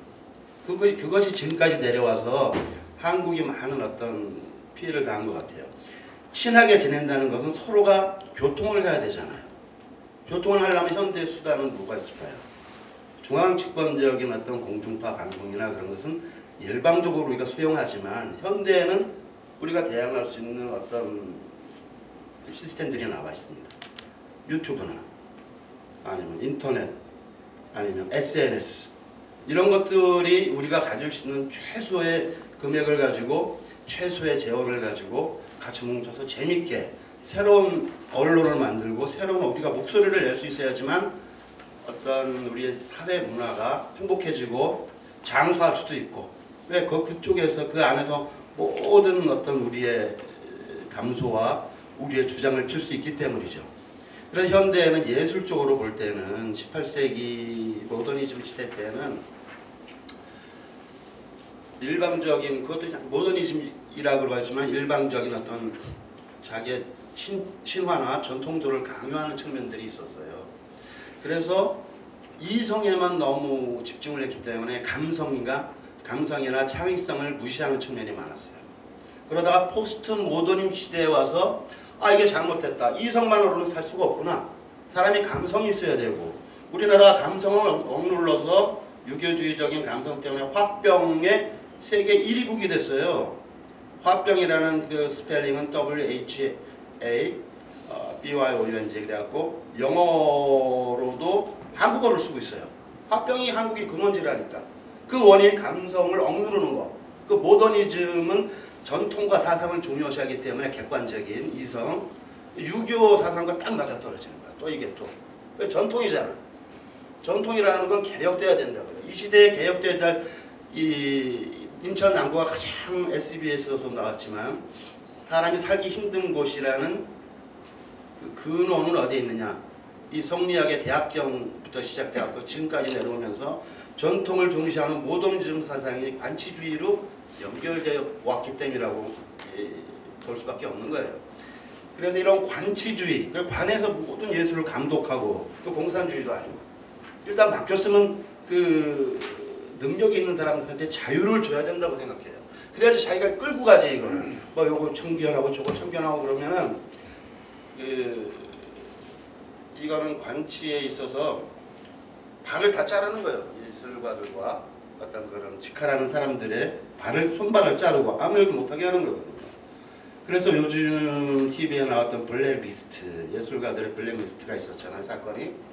그것이 지금까지 내려와서 한국이 많은 어떤 피해를 당한 것 같아요. 친하게 지낸다는 것은 서로가 교통을 해야 되잖아요. 교통을 하려면 현대 수단은 뭐가 있을까요? 중앙집권적인 어떤 공중파 방송이나 그런 것은 일방적으로 우리가 수용하지만 현대에는 우리가 대항할 수 있는 어떤 시스템들이 나와 있습니다. 유튜브나 아니면 인터넷 아니면 SNS 이런 것들이 우리가 가질 수 있는 최소의 금액을 가지고 최소의 재원을 가지고 같이 뭉쳐서 재밌게 새로운 언론을 만들고 새로운 우리가 목소리를 낼 수 있어야지만 어떤 우리의 사회 문화가 행복해지고 장수할 수도 있고 왜 그쪽에서 그 안에서 모든 어떤 우리의 감소와 우리의 주장을 펼 수 있기 때문이죠. 그래서 현대에는 예술적으로 볼 때는 18세기 모더니즘 시대 때는 일방적인 그것도 모더니즘이라고 하지만 일방적인 어떤 자기의 신화나 전통들을 강요하는 측면들이 있었어요. 그래서 이성에만 너무 집중을 했기 때문에 감성이나 창의성을 무시하는 측면이 많았어요. 그러다가 포스트 모더니즘 시대에 와서 이게 잘못됐다. 이성만으로는 살 수가 없구나. 사람이 감성이 있어야 되고 우리나라가 감성을 억눌러서 유교주의적인 감성 때문에 화병의 세계 1위국이 됐어요. 화병이라는 그 스펠링은 WHA BYOUNG 그래갖고 영어로도 한국어를 쓰고 있어요. 화병이 한국이 근원지라니까. 그 원인이 감성을 억누르는 거. 그 모더니즘은 전통과 사상을 중요시하기 때문에 객관적인 이성, 유교 사상과 딱 맞아떨어지는 거야. 또 이게 또 전통이잖아. 전통이라는 건 개혁돼야 된다고요. 이 시대에 개혁돼야 될 이 인천 남구가 가장 SBS에서 나왔지만 사람이 살기 힘든 곳이라는 그 근원은 어디에 있느냐. 이 성리학의 대학경부터 시작돼서 지금까지 내려오면서 전통을 중시하는 모더니즘 사상이 관치주의로 연결되어 왔기 때문이라고 볼 수밖에 없는 거예요. 그래서 이런 관치주의, 관에서 모든 예술을 감독하고 또 공산주의도 아니고 일단 바뀌었으면 그 능력이 있는 사람들한테 자유를 줘야 된다고 생각해요. 그래야지 자기가 끌고 가지 이거를. 뭐 요거 참견하고 저거 참견하고 그러면은 이거는 관치에 있어서 발을 다 자르는 거예요. 예술가들과 어떤 그런 직할하는 사람들의 손발을 자르고 아무 얘기 못하게 하는 거거든요. 그래서 요즘 TV에 나왔던 블랙리스트, 예술가들의 블랙리스트가 있었잖아요, 사건이.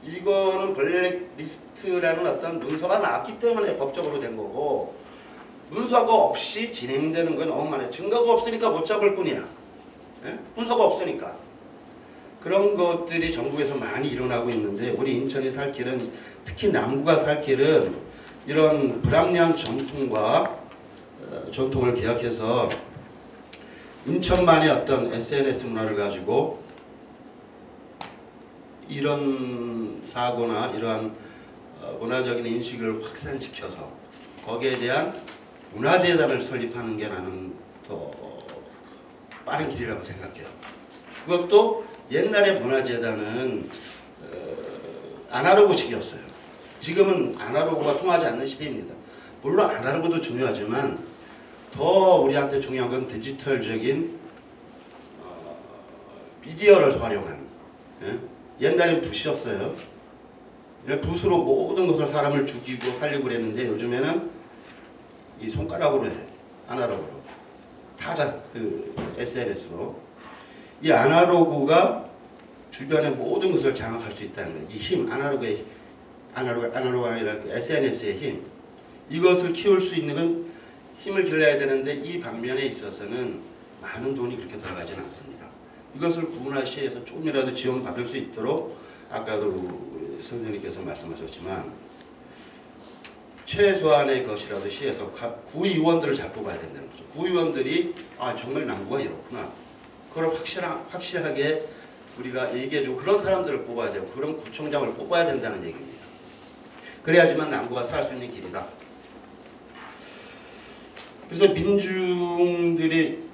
이거는 블랙리스트라는 어떤 문서가 나왔기 때문에 법적으로 된 거고 문서가 없이 진행되는 건 너무 많아요. 증거가 없으니까 못 잡을 뿐이야. 예? 문서가 없으니까. 그런 것들이 전국에서 많이 일어나고 있는데 우리 인천이 살 길은 특히 남구가 살 길은 이런 불합리한 전통을 개혁해서 인천만의 어떤 SNS 문화를 가지고 이런 사고나 이러한 문화적인 인식을 확산시켜서 거기에 대한 문화재단을 설립하는 게 나는 더 빠른 길이라고 생각해요. 그것도 옛날에 문화재단은 아날로그식이었어요. 지금은 아날로그가 통하지 않는 시대입니다. 물론 아날로그도 중요하지만 더 우리한테 중요한 건 디지털적인 미디어를 활용한. 예? 옛날엔 붓이었어요. 붓으로 모든 것을 사람을 죽이고 살리고 그랬는데 요즘에는 이 손가락으로 해. 아날로그로. 타자 SNS로. 이 아날로그가 주변의 모든 것을 장악할 수 있다는 거예요. 이 힘, 아날로그가 아니라 SNS의 힘. 이것을 키울 수 있는 건 힘을 길러야 되는데 이 방면에 있어서는 많은 돈이 그렇게 들어가지는 않습니다. 이것을 구나 시에서 조금이라도 지원받을 수 있도록 아까도 선생님께서 말씀하셨지만 최소한의 것이라도 시에서 구의원들을 잘 뽑아야 된다는 거죠. 구의원들이 정말 남구가 이렇구나. 그걸 확실하게 우리가 얘기해주고 그런 사람들을 뽑아야 되고 그런 구청장을 뽑아야 된다는 얘기입니다. 그래야지만 남구가 살 수 있는 길이다. 그래서 민중들이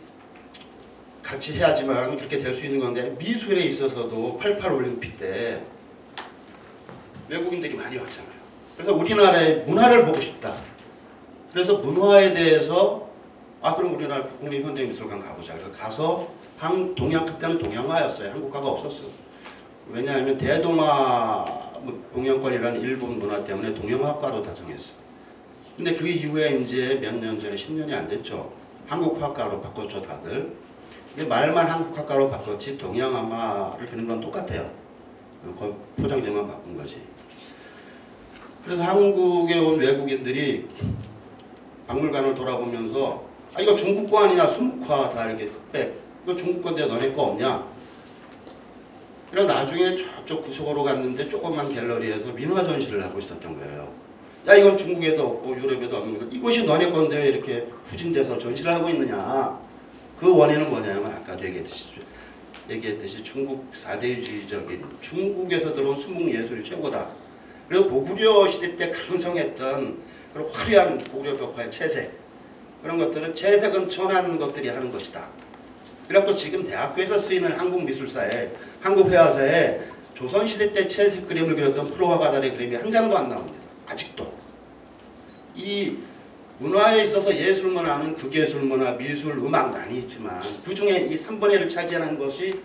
같이 해야지만 그렇게 될 수 있는 건데 미술에 있어서도 88 올림픽 때 외국인들이 많이 왔잖아요. 그래서 우리나라의 문화를 보고 싶다. 그래서 문화에 대해서 그럼 우리나라 국립현대미술관 가보자. 그래서 가서 그때는 동양화였어요. 한국화가 없었어. 왜냐하면 대동아 공연권이라는 일본 문화 때문에 동양화과로 다 정했어. 근데 그 이후에 이제 몇 년 전에 10년이 안 됐죠. 한국화과로 바꿨죠, 다들. 근데 말만 한국화과로 바꿨지 동양화를 그리는 건 똑같아요. 포장재만 바꾼 거지. 그래서 한국에 온 외국인들이 박물관을 돌아보면서 이거 중국 거 아니냐, 수묵화 다 이렇게 흑백. 이거 중국 건데 너네 거 없냐? 그래서 나중에 저쪽 구석으로 갔는데 조그만 갤러리에서 민화 전시를 하고 있었던 거예요. 야, 이건 중국에도 없고 유럽에도 없는 건데 이것이 너네 건데 왜 이렇게 후진돼서 전시를 하고 있느냐? 그 원인은 뭐냐면 아까도 얘기했듯이 중국 사대주의적인 중국에서 들어온 수묵 예술이 최고다. 그리고 고구려 시대 때 강성했던 그런 화려한 고구려 벽화의 채색 그런 것들은 채색은 천한 것들이 하는 것이다. 그래갖고 지금 대학교에서 쓰이는 한국 미술사에 한국 회화사에 조선시대 때 채색 그림을 그렸던 프로와 가달의 그림이 한 장도 안 나옵니다. 아직도. 이 문화에 있어서 예술문화는 극예술문화, 미술, 음악 많이 있지만 그 중에 이 3분의 1을 차지하는 것이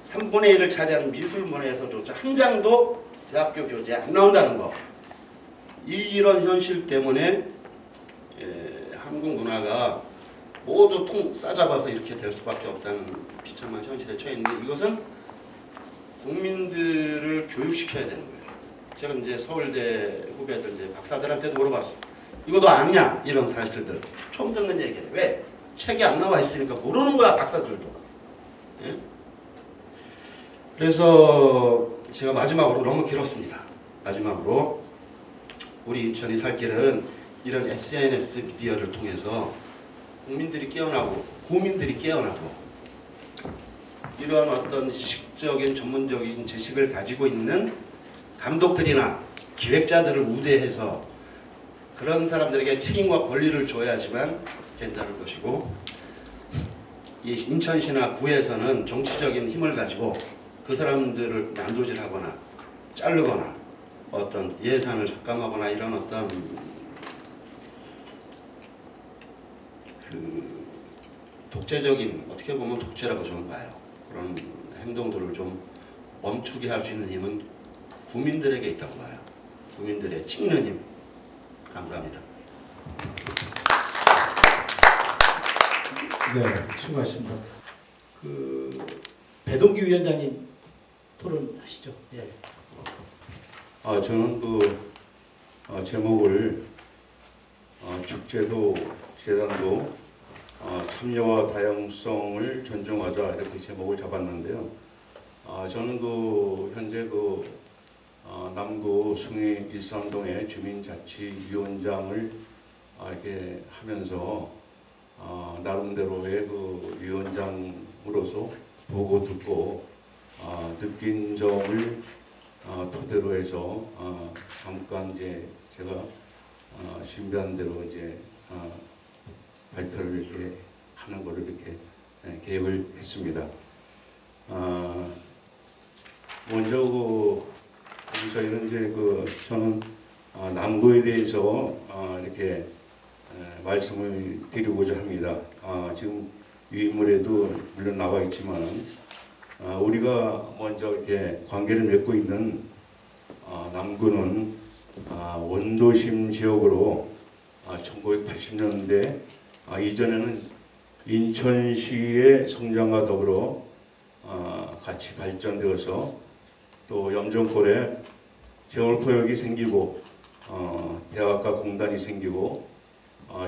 3분의 1을 차지하는 미술문화에서조차 한 장도 대학교 교재에 안 나온다는 거. 이런 현실 때문에 한국 문화가 모두 싸잡아서 이렇게 될 수밖에 없다는 비참한 현실에 처해 있는데 이것은 국민들을 교육시켜야 되는 거예요. 제가 이제 서울대 후배들 이제 박사들한테도 물어봤어요. 이것도 아니냐 이런 사실들 처음 듣는 얘기예요. 왜? 책이 안 나와 있으니까 모르는 거야 박사들도. 예? 그래서 제가 마지막으로 너무 길었습니다. 마지막으로 우리 인천이 살 길은 이런 SNS 미디어를 통해서 국민들이 깨어나고 구민들이 깨어나고 이러한 어떤 지식적인 전문적인 지식을 가지고 있는 감독들이나 기획자들을 우대해서 그런 사람들에게 책임과 권리를 줘야지만 된다는 것이고 이 인천시나 구에서는 정치적인 힘을 가지고 그 사람들을 난도질하거나 자르거나 어떤 예산을 삭감하거나 이런 어떤 독재적인 어떻게 보면 독재라고 저는 봐요. 그런 행동들을 좀 멈추게 할 수 있는 힘은 국민들에게 있다고 봐요. 국민들의 찍는 힘. 감사합니다. 네, 수고하셨습니다. 배동기 위원장님 토론하시죠. 예. 저는 제목을 축제도 재단도 참여와 다양성을 존중하자 이렇게 제목을 잡았는데요. 저는 현재 남구 숭이 일산동의 주민자치위원장을 이렇게 하면서 나름대로의 위원장으로서 보고 듣고 느낀 점을 토대로 해서 잠깐 이제 제가 준비한 대로 이제 발표를 이렇게 하는 것을 이렇게 계획을 했습니다. 먼저 저희는 이제 저는 남구에 대해서 이렇게 말씀을 드리고자 합니다. 지금 위인물에도 물론 나와 있지만 우리가 먼저 이렇게 관계를 맺고 있는 남구는 원도심 지역으로 1980년대 이전에는 인천시의 성장과 더불어 같이 발전되어서 또 염정골에 재물포역이 생기고 대학과 공단이 생기고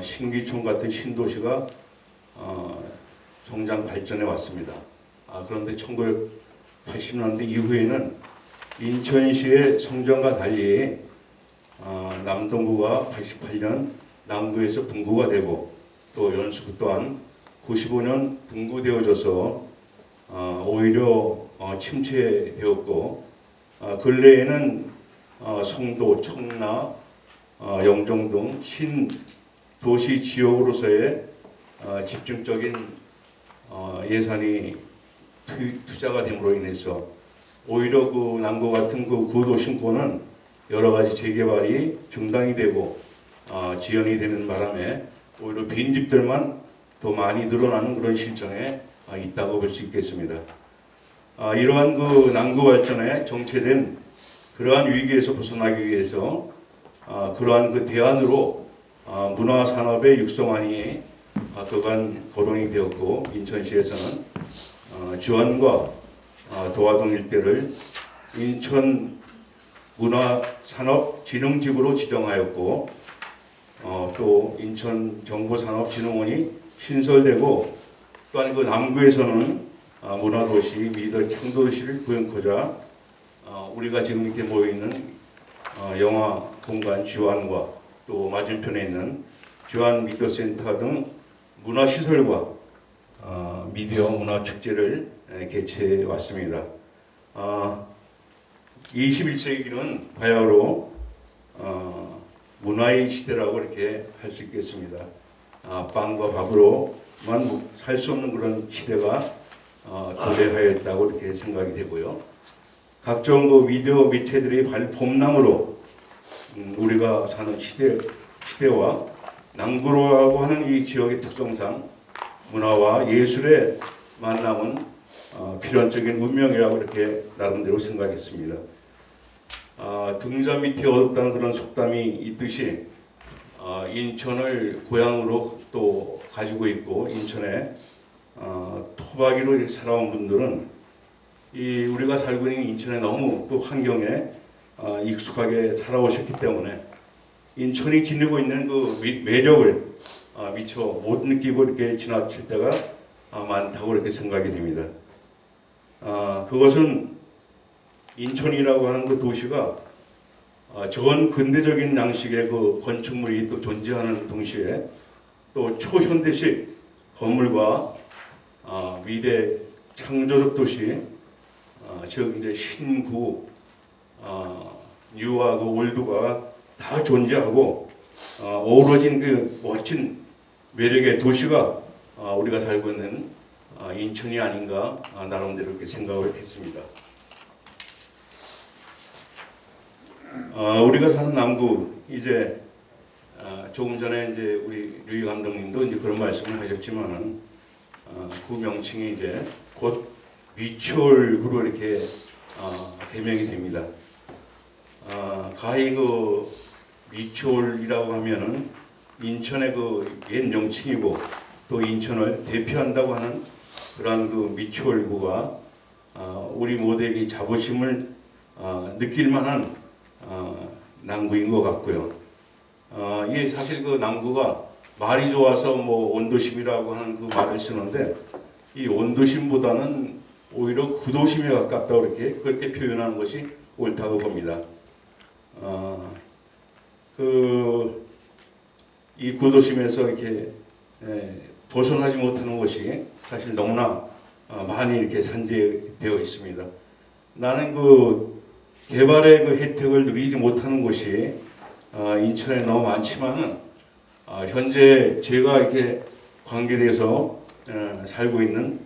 신기촌 같은 신도시가 성장 발전해 왔습니다. 그런데 1980년대 이후에는 인천시의 성장과 달리 남동구가 88년 남구에서 분구가 되고 또 연수구 또한 95년 분구되어져서 오히려 침체되었고 근래에는 송도, 청라, 영종 등 신도시 지역으로서의 집중적인 예산이 투자가 됨으로 인해서 오히려 그 남구 같은 그 구도 신권은 여러 가지 재개발이 중단이 되고 지연이 되는 바람에 오히려 빈집들만 더 많이 늘어나는 그런 실정에 있다고 볼 수 있겠습니다. 이러한 그 남구 발전에 정체된 그러한 위기에서 벗어나기 위해서 그러한 그 대안으로 문화 산업의 육성안이 그간 거론이 되었고 인천시에서는 주안과 도화동 일대를 인천 문화산업진흥지구로 지정하였고 또 인천정보산업진흥원이 신설되고 또한 그 남구에서는 문화도시 및 창도도시를 구현하고자 우리가 지금 이렇게 모여있는 영화 공간 주안과 또 맞은편에 있는 주안 미디어센터 등 문화시설과 미디어 문화축제를 개최해 왔습니다. 21세기는 바야흐로 문화의 시대라고 이렇게 할 수 있겠습니다. 빵과 밥으로만 살 수 없는 그런 시대가 도래하였다고 이렇게 생각이 되고요. 각종 그 미디어 매체들이 봄나무로 우리가 사는 시대와 남구라고 하는 이 지역의 특성상 문화와 예술의 만남은 필연적인 운명이라고 이렇게 나름대로 생각했습니다. 등잔 밑에 어둡다는 그런 속담이 있듯이 인천을 고향으로 또 가지고 있고 인천에 토박이로 살아온 분들은 우리가 살고 있는 인천에 너무 그 환경에 익숙하게 살아오셨기 때문에 인천이 지니고 있는 그 매력을 미처 못 느끼고 이렇게 지나칠 때가 많다고 이렇게 생각이 됩니다. 그것은 인천이라고 하는 그 도시가 전 근대적인 양식의 그 건축물이 또 존재하는 동시에 또 초현대식 건물과 미래 창조적 도시, 즉 이제 신구, 뉴와 그 올드가 다 존재하고 어우러진 그 멋진 매력의 도시가 우리가 살고 있는 인천이 아닌가 나름대로 이렇게 생각을 했습니다. 우리가 사는 남구 이제 조금 전에 이제 우리 류희 감독님도 이제 그런 말씀을 하셨지만은 그 명칭이 이제 곧 미추홀구로 이렇게 개명이 됩니다. 가히 그 미추홀이라고 하면은 인천의 그 옛 명칭이고 또 인천을 대표한다고 하는 그러한 그 미추홀구가 우리 모두에게 자부심을 느낄 만한 남구인 것 같고요. 예, 사실 그 남구가 말이 좋아서 뭐 온도심이라고 하는 그 말을 쓰는데 이 온도심보다는 오히려 구도심에 가깝다고 그렇게 표현하는 것이 옳다고 봅니다. 이 구도심에서 이렇게 벗어나지 못하는 것이 사실 너무나 많이 이렇게 산재되어 있습니다. 나는 그 개발의 그 혜택을 누리지 못하는 곳이 인천에 너무 많지만은 현재 제가 이렇게 관계돼서 살고 있는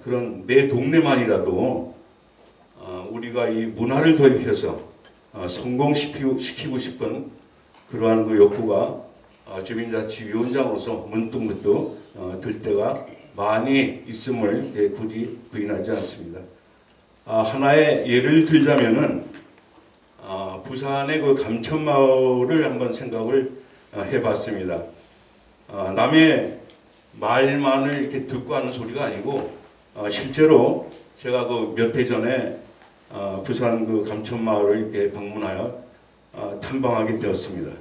그런 내 동네만이라도 우리가 이 문화를 도입해서 성공시키고 싶은 그러한 그 욕구가 주민자치위원장으로서 문득 들 때가 많이 있음을 굳이 부인하지 않습니다. 하나의 예를 들자면은 부산의 그 감천마을을 한번 생각을 해봤습니다. 남의 말만을 이렇게 듣고 하는 소리가 아니고 실제로 제가 그 몇 해 전에 부산 그 감천마을을 이렇게 방문하여 탐방하게 되었습니다.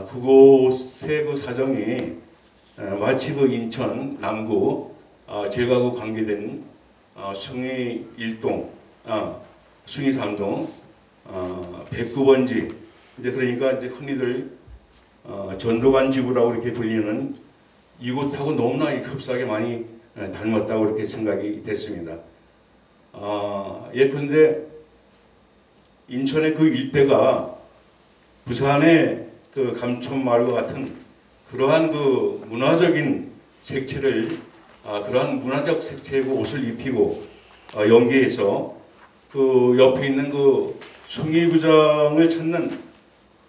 그곳의 그 사정이 마치 그 인천 남구 제가 그 관계된 숭이 1동, 숭이 3동, 109번지 이제 그러니까 이제 흔히들 전도관 지구라고 이렇게 불리는 이곳하고 너무나 흡사하게 많이 닮았다고 이렇게 생각이 됐습니다. 예컨대 인천의 그 일대가 부산의 그 감천마을과 같은 그러한 그 문화적인 색채를 그러한 문화적 색채의 그 옷을 입히고 연계해서 그 옆에 있는 그 숭이구장을 찾는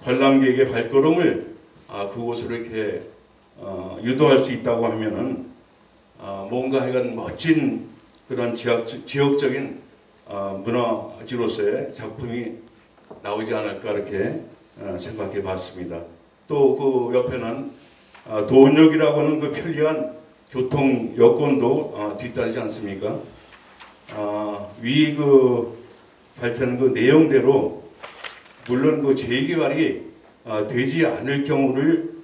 관람객의 발걸음을 그곳으로 이렇게 유도할 수 있다고 하면은 뭔가 하여간 멋진 그런 지역적인 문화지로서의 작품이 나오지 않을까 이렇게 생각해 봤습니다. 또 그 옆에는 도원역이라고 하는 그 편리한 교통 여건도 뒤따르지 않습니까? 위 그 발표한 그 내용대로 물론 그 재개발이 되지 않을 경우를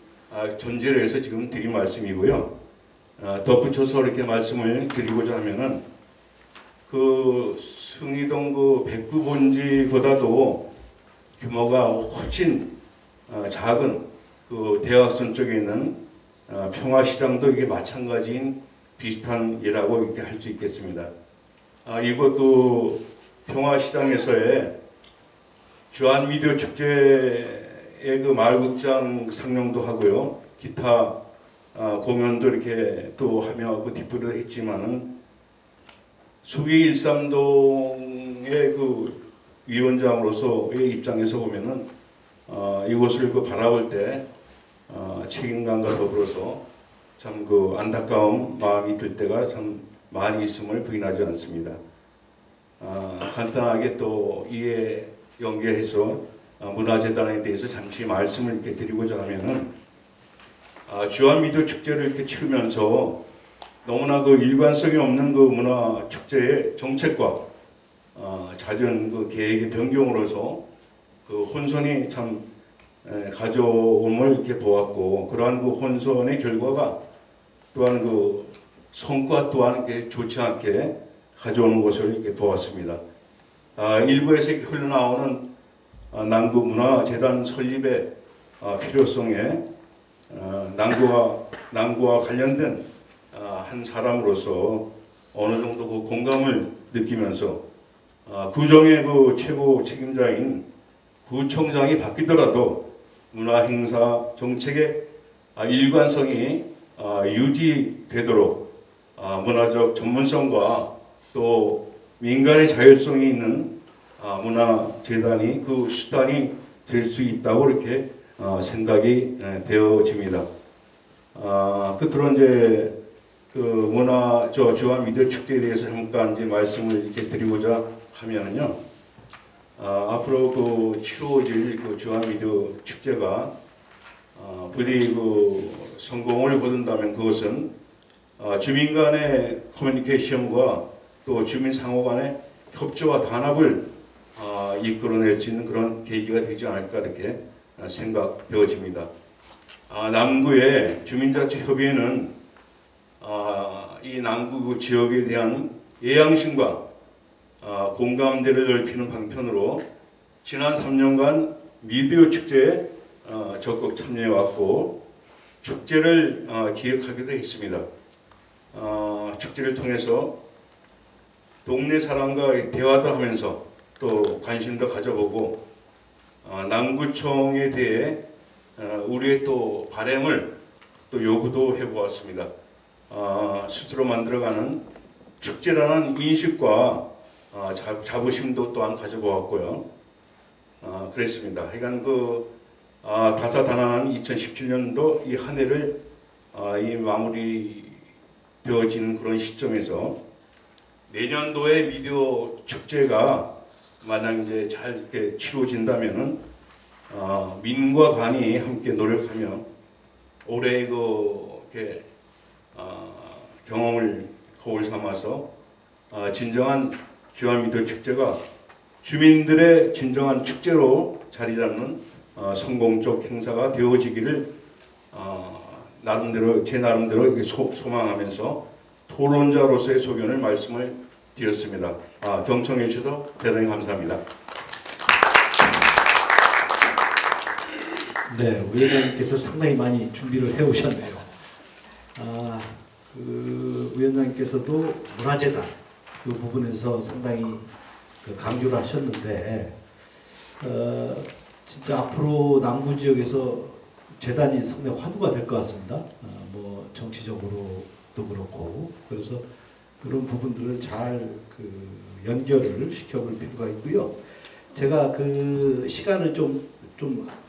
전제로 해서 지금 드린 말씀이고요. 덧붙여서 이렇게 말씀을 드리고자 하면은 그 숭이동 그 백구본지보다도 규모가 훨씬 작은 그 대학선 쪽에 있는 평화시장도 이게 마찬가지인 비슷한 예라고 이렇게 할 수 있겠습니다. 이곳 그 평화시장에서의 주한미디어 축제의 그 마을극장 상영도 하고요. 기타 공연도 이렇게 또 하며 그 뒷부분도 했지만은 수기 13동의 그 위원장으로서의 입장에서 보면은 이곳을 그 바라볼 때 책임감과 더불어서 참 그 안타까운 마음이 들 때가 참 많이 있음을 부인하지 않습니다. 간단하게 또 이에 연계해서 문화재단에 대해서 잠시 말씀을 이렇게 드리고자 하면은 주한미디어 축제를 이렇게 치르면서 너무나 그 일관성이 없는 그 문화 축제의 정책과 잦은 그 계획의 변경으로서 그 혼선이 참 가져옴을 이렇게 보았고 그러한 그 혼선의 결과가 또한 그 성과 또한 이렇게 좋지 않게 가져오는 것을 이렇게 보았습니다. 일부에서 흘러나오는 남구문화재단 설립의 필요성에 남구와 관련된 한 사람으로서 어느 정도 그 공감을 느끼면서 구정의 그 최고 책임자인 구청장이 바뀌더라도 문화행사 정책의 일관성이 유지되도록 문화적 전문성과 또 민간의 자율성이 있는 문화재단이 그 수단이 될 수 있다고 이렇게 생각이 되어집니다. 끝으로 이제 그 주한미디어 축제에 대해서 잠깐 이제 말씀을 이렇게 드리고자 하면은요. 앞으로 그 치러질 그 주한미디어 축제가 부디 그 성공을 거둔다면 그것은 주민 간의 커뮤니케이션과 또 주민 상호 간의 협조와 단합을 이끌어낼 수 있는 그런 계기가 되지 않을까 이렇게 생각되어집니다. 남구의 주민자치협의회는 이 남구 지역에 대한 예양심과 공감대를 넓히는 방편으로 지난 3년간 미디어 축제에 적극 참여해왔고 축제를 기획하기도 했습니다. 축제를 통해서 동네 사람과 대화도 하면서 또 관심도 가져보고 남구청에 대해 우리의 또 바람을 또 요구도 해보았습니다. 스스로 만들어가는 축제라는 인식과 자부심도 또한 가져보았고요. 그랬습니다. 하여간 그 다사다난한 2017년도 이 한 해를 이 마무리 되어지는 그런 시점에서 내년도에 미디어 축제가 만약 이제 잘 이렇게 치러진다면은 민과 관이 함께 노력하며 올해 그 이렇게 경험을 토를 삼아서 진정한 주한미디어 축제가 주민들의 진정한 축제로 자리 잡는 성공적 행사가 되어지기를 나름대로 제 나름대로 소망하면서 토론자로서의 소견을 말씀을 드렸습니다. 경청해 주셔서 대단히 감사합니다. 네, 위원장님께서 상당히 많이 준비를 해오셨네요. 그 위원장님께서도 문화재단 그 부분에서 상당히 강조를 하셨는데, 진짜 앞으로 남구 지역에서 재단이 상당히 화두가 될 것 같습니다. 뭐 정치적으로도 그렇고, 그래서 그런 부분들을 잘 연결을 시켜볼 필요가 있고요. 제가 그 시간을 좀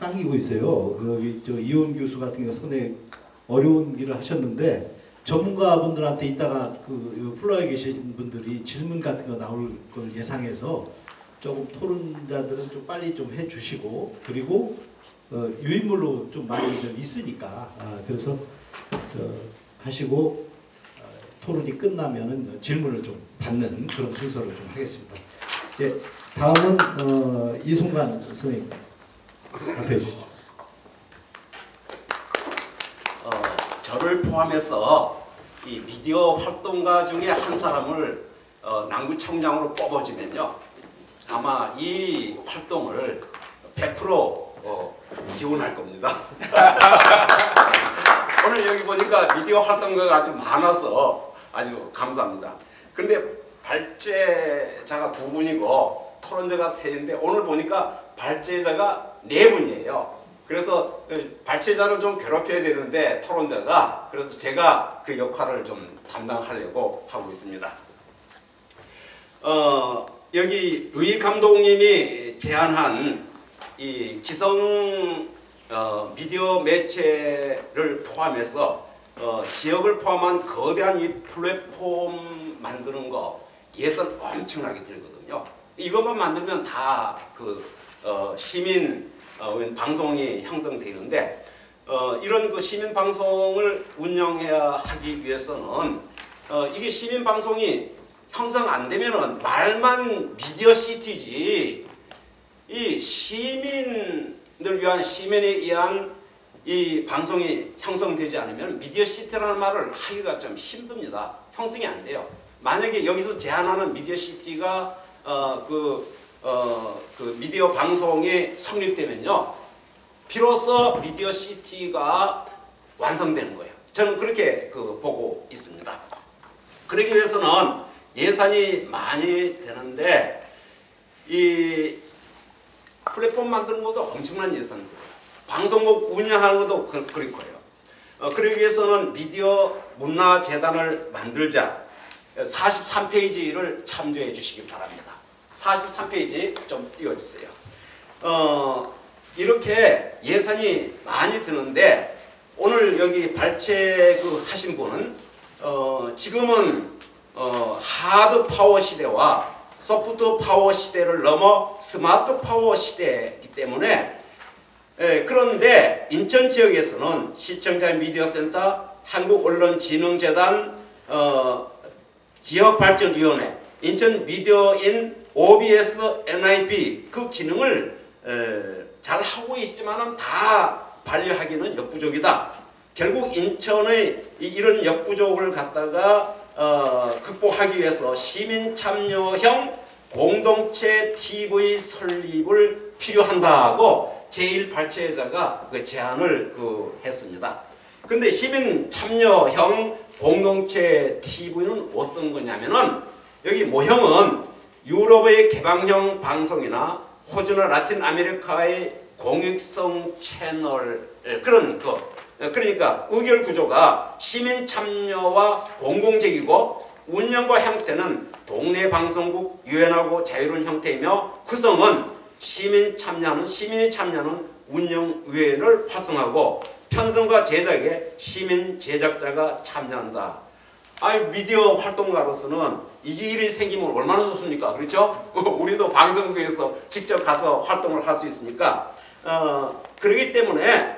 당기고 있어요. 여기 이혼 교수 같은 경우 상당히 어려운 일을 하셨는데, 전문가분들한테 이따가 플로어에 계신 분들이 질문 같은 거 나올 걸 예상해서 조금 토론자들은 좀 빨리 좀 해주시고, 그리고 유인물로 좀 많이들 있으니까 그래서 하시고 토론이 끝나면은 질문을 좀 받는 그런 순서를 좀 하겠습니다. 이제 다음은 이송관 선생님 발표해 주시죠. 저를 포함해서 이 미디어 활동가 중에 한 사람을 남구청장으로 뽑아주면요, 아마 이 활동을 100% 지원할 겁니다. 오늘 여기 보니까 미디어 활동가가 아주 많아서 아주 감사합니다. 근데 발제자가 2분이고 토론자가 3인데 오늘 보니까 발제자가 4분이에요. 그래서 발제자를 좀 괴롭혀야 되는데 토론자가, 그래서 제가 그 역할을 좀 담당하려고 하고 있습니다. 여기 루이 감독님이 제안한 이 기성 미디어 매체를 포함해서 지역을 포함한 거대한 이 플랫폼 만드는 거 예산 엄청나게 들거든요. 이것만 만들면 다 시민 방송이 형성되는데, 이런 그 시민 방송을 운영해야 하기 위해서는 이게 시민 방송이 형성 안 되면은 말만 미디어 시티지, 이 시민을 위한, 시민에 의한 이 방송이 형성되지 않으면 미디어 시티라는 말을 하기가 좀 힘듭니다. 형성이 안 돼요. 만약에 여기서 제안하는 미디어 시티가 미디어 방송이 성립되면요, 비로소 미디어 시티가 완성되는 거예요. 저는 그렇게 보고 있습니다. 그러기 위해서는 예산이 많이 되는데, 이 플랫폼 만드는 것도 엄청난 예산이 들어요. 방송국 운영하는 것도 그럴 거예요. 그러기 위해서는 미디어 문화재단을 만들자. 43페이지를 참조해 주시기 바랍니다. 43페이지 좀 띄워주세요. 이렇게 예산이 많이 드는데, 오늘 여기 발제 하신 분은 지금은 하드 파워 시대와 소프트 파워 시대를 넘어 스마트 파워 시대이기 때문에, 그런데 인천 지역에서는 시청자 미디어센터, 한국언론진흥재단, 지역발전위원회, 인천 미디어인 OBS, NIB 그 기능을 잘 하고 있지만은 다 반려하기는 역부족이다. 결국 인천의 이런 역부족을 갖다가 극복하기 위해서 시민 참여형 공동체 TV 설립을 필요한다고 제1발제자가 그 제안을 했습니다. 근데 시민 참여형 공동체 TV는 어떤 거냐면은, 여기 모형은 유럽의 개방형 방송이나 호주나 라틴 아메리카의 공익성 채널, 그런 거. 그러니까 의결 구조가 시민 참여와 공공적이고 운영과 형태는 동네 방송국 유연하고 자유로운 형태이며, 구성은 시민이 참여하는 운영위원회를 활성화하고 편성과 제작에 시민 제작자가 참여한다. 미디어 활동가로서는 이 일이 생기면 얼마나 좋습니까? 그렇죠? 우리도 방송국에서 직접 가서 활동을 할 수 있으니까, 그렇기 때문에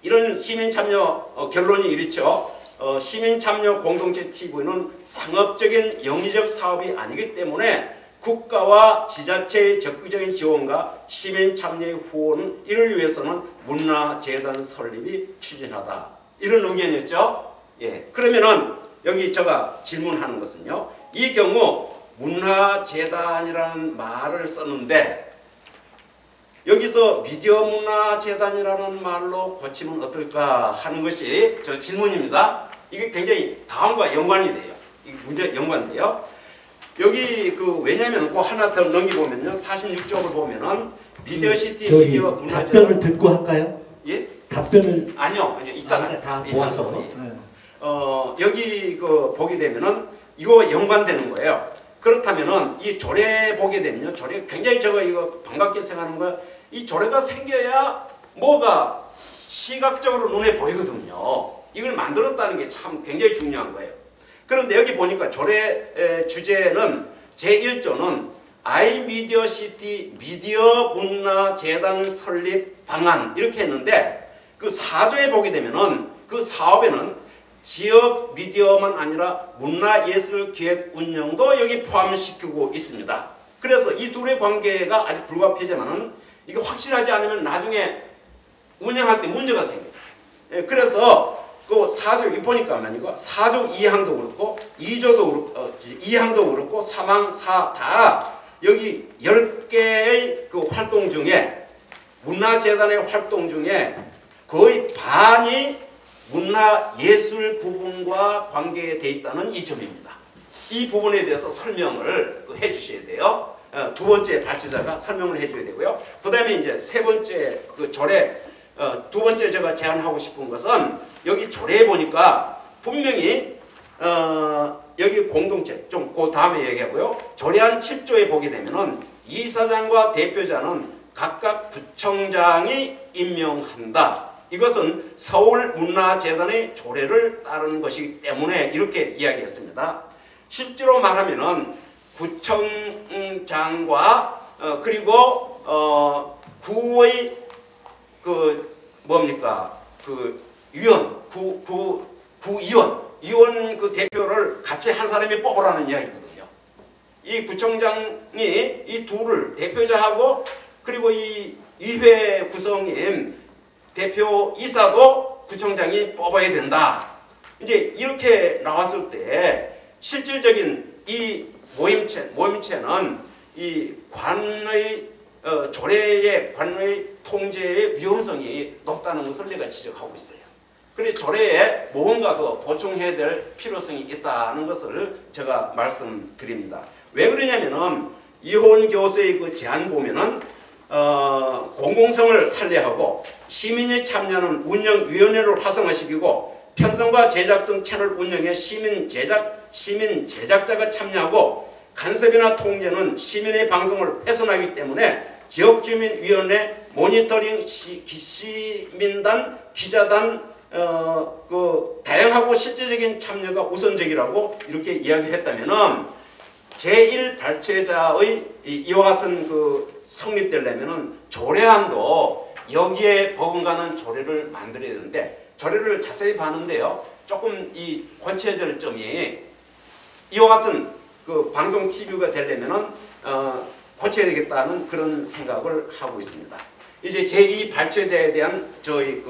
이런 시민 참여 결론이 이렇죠. 시민참여 공동체 TV는 상업적인 영리적 사업이 아니기 때문에 국가와 지자체의 적극적인 지원과 시민 참여의 후원 이를 위해서는 문화재단 설립이 추진하다. 이런 의견이었죠. 예. 그러면은 여기 제가 질문하는 것은요. 이 경우 문화재단이라는 말을 썼는데 여기서 미디어 문화재단이라는 말로 고치면 어떨까 하는 것이 저 질문입니다. 이게 굉장히 다음과 연관이 돼요. 이 문제 연관돼요. 여기 왜냐면 그 하나 더 넘기보면요. 46쪽을 보면은 미디어시티 미디어 문화재단 답변을 듣고 할까요? 예? 답변을 아니요. 이제 이따가 다 모아서 네. 여기 보게 되면은 이거 연관되는 거예요. 그렇다면은 이 조례 보게 되면요. 조례 굉장히 제가 이거 반갑게 생각하는 거야. 이 조례가 생겨야 뭐가 시각적으로 눈에 보이거든요. 이걸 만들었다는 게 참 굉장히 중요한 거예요. 그런데 여기 보니까 조례 주제는 제1조는 아이미디어시티 미디어 문화재단 설립 방안 이렇게 했는데 그 4조에 보게 되면은 그 사업에는 지역 미디어만 아니라 문화예술 기획 운영도 여기 포함시키고 있습니다. 그래서 이 둘의 관계가 아직 불가피하지만은 이게 확실하지 않으면 나중에 운영할 때 문제가 생겨요. 예, 그래서 그 4조 여기 보니까 말이고 4조 2항도 그렇고 2조도 2항도 그렇고 3항 4 다 여기 10개의 그 활동 중에 문화재단의 활동 중에 거의 반이 문화예술 부분과 관계되어 있다는 이 점입니다. 이 부분에 대해서 설명을 해 주셔야 돼요. 두 번째 발제자가 설명을 해 줘야 되고요. 그 다음에 이제 세 번째 그 조례 두 번째 제가 제안하고 싶은 것은 여기 조례에 보니까 분명히 여기 공동체 좀 그 다음에 얘기하고요. 조례안 7조에 보게 되면은 이사장과 대표자는 각각 구청장이 임명한다. 이것은 서울문화재단의 조례를 따르는 것이기 때문에 이렇게 이야기했습니다. 실제로 말하면은 구청장과 그리고 구의 위원 그 대표를 같이 한 사람이 뽑으라는 이야기거든요. 이 구청장이 이 둘을 대표자하고 그리고 이 의회 구성인 대표 이사도 구청장이 뽑아야 된다. 이제 이렇게 나왔을 때 실질적인 이 모임체는 이 관의 조례의 관의 통제의 위험성이 높다는 것을 내가 지적하고 있어요. 그래서 조례에 무언가 더 보충해야 될 필요성이 있다는 것을 제가 말씀드립니다. 왜 그러냐면은 이혼 교수의 그 제안 보면은 공공성을 살려하고 시민이 참여하는 운영위원회를 활성화시키고 편성과 제작 등 채널 운영에 시민 제작자가 참여하고 간섭이나 통제는 시민의 방송을 훼손하기 때문에 지역주민위원회, 모니터링, 시민단, 기자단 그 다양하고 실질적인 참여가 우선적이라고 이렇게 이야기했다면은 제1발제자의 이와 같은 그 성립되려면은 조례안도 여기에 버금가는 조례를 만들어야 되는데 조례를 자세히 봤는데요. 조금 이 고쳐야 될 점이 이와 같은 그 방송 TV가 되려면은 고쳐야 되겠다는 그런 생각을 하고 있습니다. 이제 제2 발제자에 대한 저희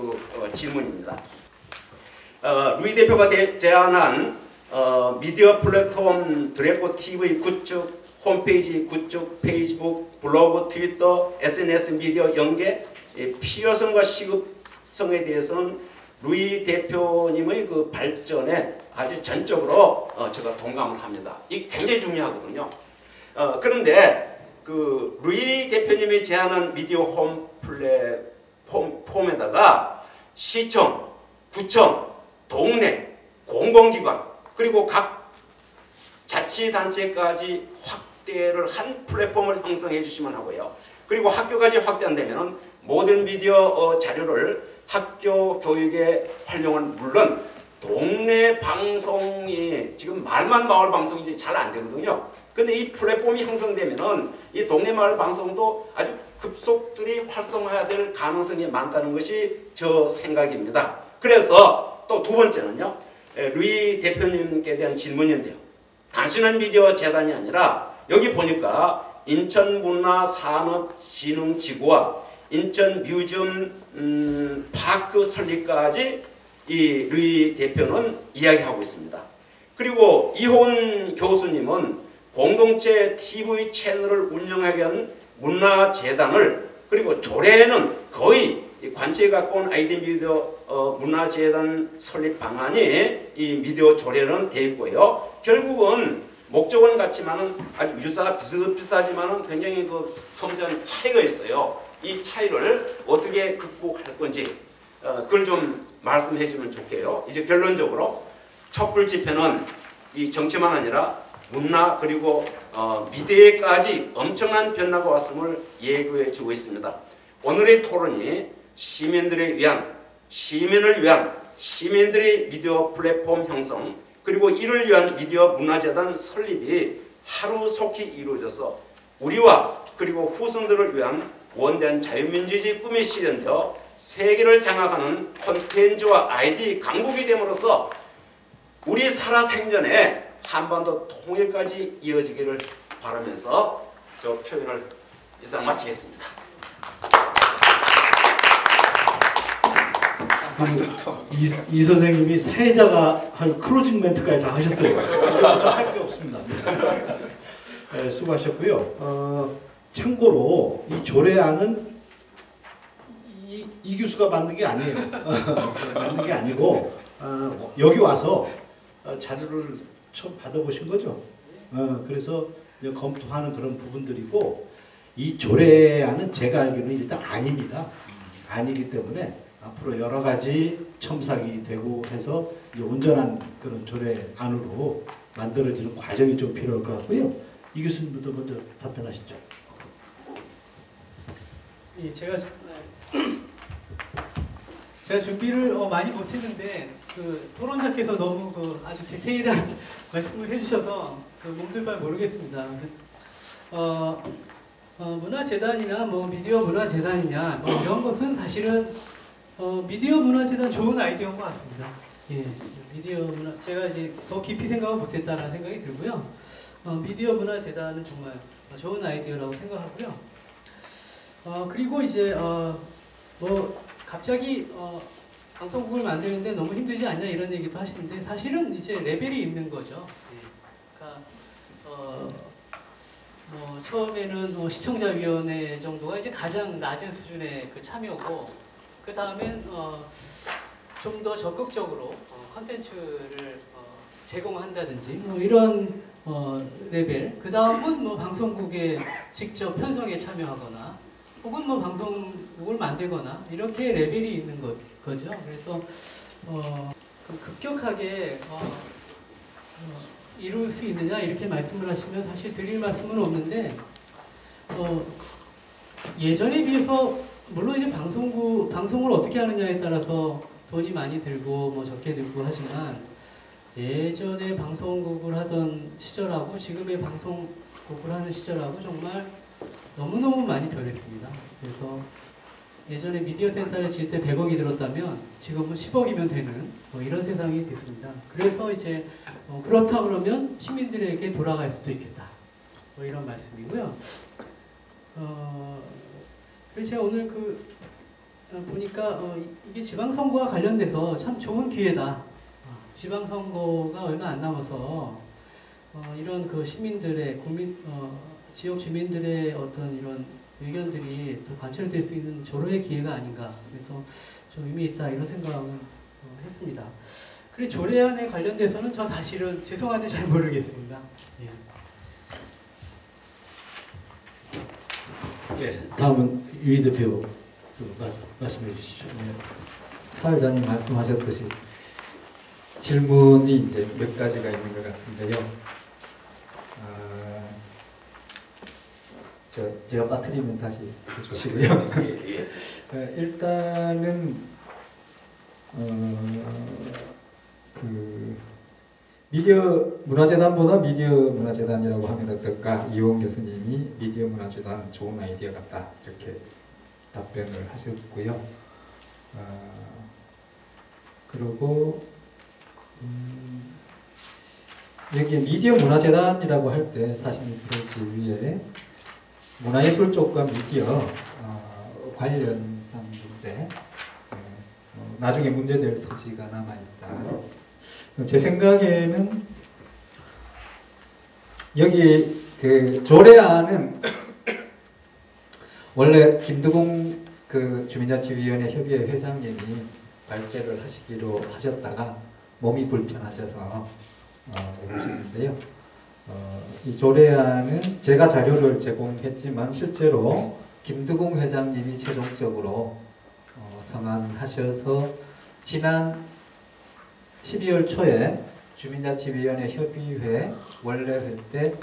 질문입니다. 루이 대표가 제안한 미디어 플랫폼 드래코 TV 구축, 홈페이지 구축, 페이스북, 블로그, 트위터, SNS 미디어 연계, 필요성과 시급성에 대해서는 루이 대표님의 그 발전에 아주 전적으로 제가 동감을 합니다. 이게 굉장히 중요하거든요. 그런데 그 루이 대표님이 제안한 미디어 홈 플랫폼에다가 시청, 구청, 동네, 공공기관 그리고 각 자치단체까지 확대를 한 플랫폼을 형성해 주시면 하고요. 그리고 학교까지 확대한다면 모든 미디어 자료를 학교 교육에 활용은 물론 동네 방송이 지금 말만 마을 방송이지 잘 안 되거든요. 근데 이 플랫폼이 형성되면은 이 동네 마을 방송도 아주 급속들이 활성화될 가능성이 많다는 것이 저 생각입니다. 그래서 또 두 번째는요. 루이 대표님께 대한 질문인데요. 단순한 미디어 재단이 아니라 여기 보니까 인천문화산업진흥지구와 인천 뮤지엄 파크 설립까지 이 루이 대표는 이야기하고 있습니다. 그리고 이호은 교수님은 공동체 TV 채널을 운영하게 한 문화재단을, 그리고 조례에는 거의 관치에 갖고 온 아이디 미디어 문화재단 설립 방안이 이 미디어 조례는 되어 있고요. 결국은 목적은 같지만은 아주 비슷비슷하지만은 굉장히 그 섬세한 차이가 있어요. 이 차이를 어떻게 극복할 건지 그걸 좀 말씀해 주면 좋겠어요. 이제 결론적으로 촛불 집회는 이 정치만 아니라 문화 그리고 미디어까지 엄청난 변화가 왔음을 예고해 주고 있습니다. 오늘의 토론이 시민을 위한 시민들의 미디어 플랫폼 형성, 그리고 이를 위한 미디어 문화재단 설립이 하루속히 이루어져서 우리와 그리고 후손들을 위한 원대한 자유민주주의 꿈이 실현되어 세계를 장악하는 콘텐츠와 아이디 강국이 됨으로써 우리 살아생전에 한반도 통일까지 이어지기를 바라면서 저 표현을 이상 마치겠습니다. 이 선생님이 사회자가 한 클로징 멘트까지 다 하셨어요. 할 게 없습니다. 네, 수고하셨고요. 참고로 이 조례안은 이 교수가 만든 게 아니에요. 만든 게 아니고 여기 와서 자료를 처음 받아보신 거죠. 그래서 검토하는 그런 부분들이고, 이 조례안은 제가 알기로는 일단 아닙니다. 아니기 때문에 앞으로 여러 가지 첨삭이 되고 해서 이제 온전한 그런 조례안으로 만들어지는 과정이 좀 필요할 것 같고요. 이 교수님부터 먼저 답변하시죠. 예, 제가 준비를 많이 못했는데 그 토론자께서 너무 아주 디테일한 말씀을 해주셔서 몸둘 바를 모르겠습니다. 문화재단이나 뭐 미디어 문화재단이냐 뭐 이런 것은 사실은 미디어 문화재단 좋은 아이디어인 것 같습니다. 예, 미디어 문화 제가 이제 더 깊이 생각을 못했다라는 생각이 들고요. 미디어 문화재단은 정말 좋은 아이디어라고 생각하고요. 그리고 이제 뭐 갑자기 방송국을 만드는데 너무 힘들지 않냐 이런 얘기도 하시는데 사실은 이제 레벨이 있는 거죠. 예, 그러니까 뭐 처음에는 시청자위원회 정도가 이제 가장 낮은 수준의 그 참여고, 그 다음엔 좀 더 적극적으로 컨텐츠를 제공한다든지 뭐 이런 레벨. 그 다음은 뭐 방송국에 직접 편성에 참여하거나 혹은 뭐 방송국을 만들거나 이렇게 레벨이 있는 거죠. 그래서 급격하게 이룰 수 있느냐 이렇게 말씀을 하시면 사실 드릴 말씀은 없는데, 예전에 비해서 물론 이제 방송을 어떻게 하느냐에 따라서 돈이 많이 들고 뭐 적게 들고 하지만, 예전에 방송국을 하던 시절하고 지금의 방송국을 하는 시절하고 정말 너무너무 많이 변했습니다. 그래서 예전에 미디어 센터를 질 때 100억이 들었다면 지금은 10억이면 되는 뭐 이런 세상이 됐습니다. 그래서 이제 그렇다 그러면 시민들에게 돌아갈 수도 있겠다. 뭐 이런 말씀이고요. 그래서 제가 오늘 보니까 이게 지방선거와 관련돼서 참 좋은 기회다. 지방선거가 얼마 안 남아서 이런 그 시민들의 지역 주민들의 어떤 이런 의견들이 또 관철될 수 있는 절호의 기회가 아닌가. 그래서 좀 의미 있다 이런 생각을 했습니다. 그리고 조례안에 관련돼서는 저 사실은 죄송한데 잘 모르겠습니다. 예. 예, 다음은 유희 대표 말씀해 주시죠. 사회자님 말씀하셨듯이 질문이 이제 몇 가지가 있는 것 같은데요. 제가 빠뜨리면 다시 해주시고요. 일단은 미디어 문화재단보다 미디어 문화재단이라고 하면 어떨까? 이호은 교수님이 미디어 문화재단 좋은 아이디어 같다 이렇게 답변을 하셨고요. 그리고 여기 미디어 문화재단이라고 할 때 46페이지 위에 문화예술 쪽과 미디어 관련성 문제, 나중에 문제될 소지가 남아있다. 제 생각에는 여기 그 조례안은 원래 김두공 그 주민자치위원회 협의회 회장님이 발제를 하시기로 하셨다가 몸이 불편하셔서 오셨는데요. 이 조례안은 제가 자료를 제공했지만 실제로 김두공 회장님이 최종적으로 성안하셔서 지난 12월 초에 주민자치위원회 협의회 원래회 때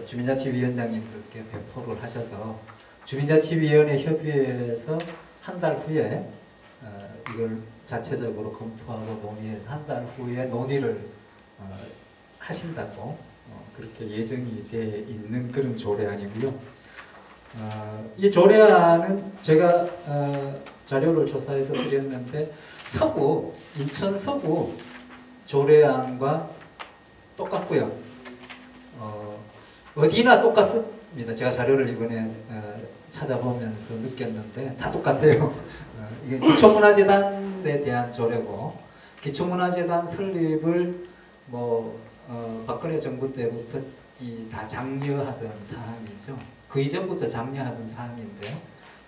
주민자치위원장님들께 배포를 하셔서 주민자치위원회 협의회에서 한 달 후에 이걸 자체적으로 검토하고 논의해서 한 달 후에 논의를 하신다고 그렇게 예정이 돼 있는 그런 조례안이고요. 이 조례안은 제가 자료를 조사해서 드렸는데 서구, 인천 서구 조례안과 똑같고요. 어디나 똑같습니다. 제가 자료를 이번에 찾아보면서 느꼈는데 다 똑같아요. 이게 기초문화재단에 대한 조례고 기초문화재단 설립을 박근혜 정부 때부터 다 장려하던 사항이죠. 그 이전부터 장려하던 사항인데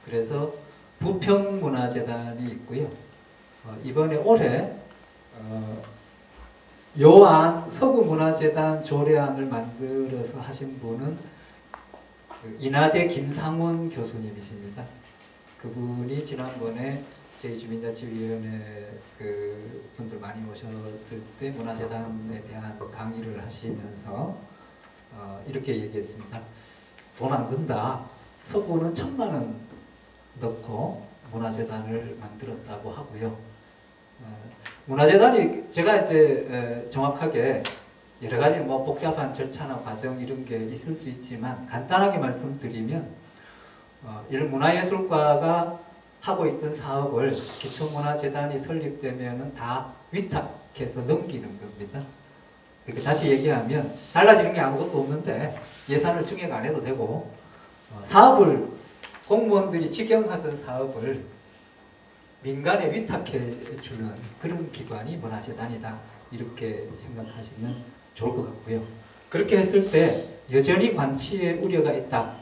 그래서 부평문화재단이 있고요. 이번에 올해 요안 서구문화재단 조례안을 만들어서 하신 분은 인하대 김상원 교수님이십니다. 그분이 지난번에 저희 주민자치위원회 그 분들 많이 오셨을 때 문화재단에 대한 강의를 하시면서 이렇게 얘기했습니다. 돈 안 든다. 서구는 1,000만 원 넣고 문화재단을 만들었다고 하고요. 문화재단이 제가 이제 정확하게 여러 가지 복잡한 절차나 과정 이런 게 있을 수 있지만 간단하게 말씀드리면 이런 문화예술과가 하고 있던 사업을 기초문화재단이 설립되면은 다 위탁해서 넘기는 겁니다. 그러니까 다시 얘기하면 달라지는 게 아무것도 없는데 예산을 증액 안 해도 되고 사업을 공무원들이 직영하던 사업을 민간에 위탁해 주는 그런 기관이 문화재단이다. 이렇게 생각하시면 좋을 것 같고요. 그렇게 했을 때 여전히 관치에 우려가 있다.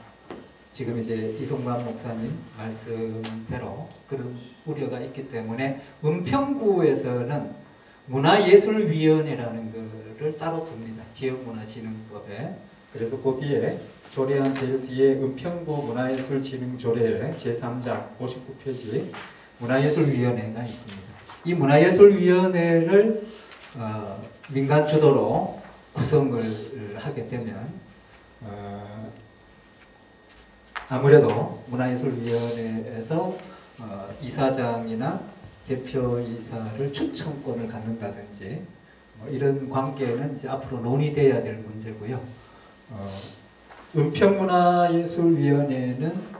지금 이제 이송관 목사님 말씀대로 그런 우려가 있기 때문에 은평구에서는 문화예술위원회라는 것을 따로 둡니다. 지역문화진흥법에. 그래서 그 뒤에 조례안 제일 뒤에 은평구 문화예술진흥조례 제3장 59페이지 문화예술위원회가 있습니다. 이 문화예술위원회를 민간 주도로 구성을 하게 되면 아무래도 문화예술위원회에서 이사장이나 대표이사를 추천권을 갖는다든지 이런 관계는 이제 앞으로 논의돼야 될 문제고요. 은평문화예술위원회는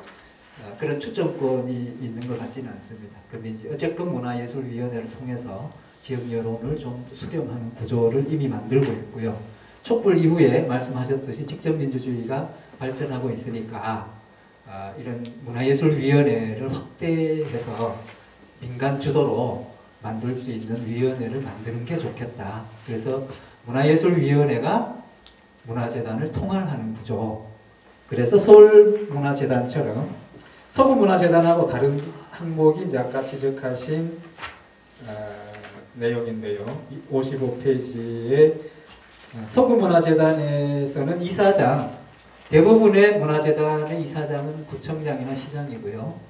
그런 추천권이 있는 것 같지는 않습니다. 근데 이제 어쨌건 문화예술위원회를 통해서 지역 여론을 좀 수렴하는 구조를 이미 만들고 있고요. 촛불 이후에 말씀하셨듯이 직접민주주의가 발전하고 있으니까 이런 문화예술위원회를 확대해서 민간 주도로 만들 수 있는 위원회를 만드는 게 좋겠다. 그래서 문화예술위원회가 문화재단을 통할하는 구조. 그래서 서울문화재단처럼 서구문화재단하고 다른 항목이 이제 아까 지적하신 내용인데요. 55페이지에 서구문화재단에서는 이사장, 대부분의 문화재단의 이사장은 구청장이나 시장이고요.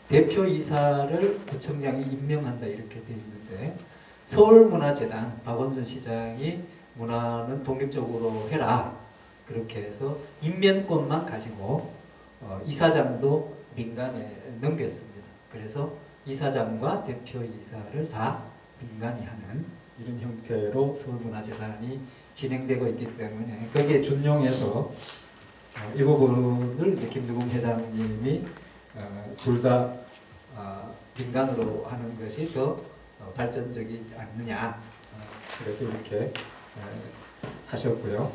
대표이사를 구청장이 임명한다 이렇게 되어 있는데 서울문화재단 박원순 시장이 문화는 독립적으로 해라 그렇게 해서 임명권만 가지고 이사장도 민간에 넘겼습니다. 그래서 이사장과 대표이사를 다 민간이 하는 이런 형태로 서울문화재단이 진행되고 있기 때문에 거기에 준용해서 이 부분을 이제 김두공 회장님이 둘 다 민간으로 하는 것이 더 발전적이지 않느냐 그래서 이렇게 하셨고요.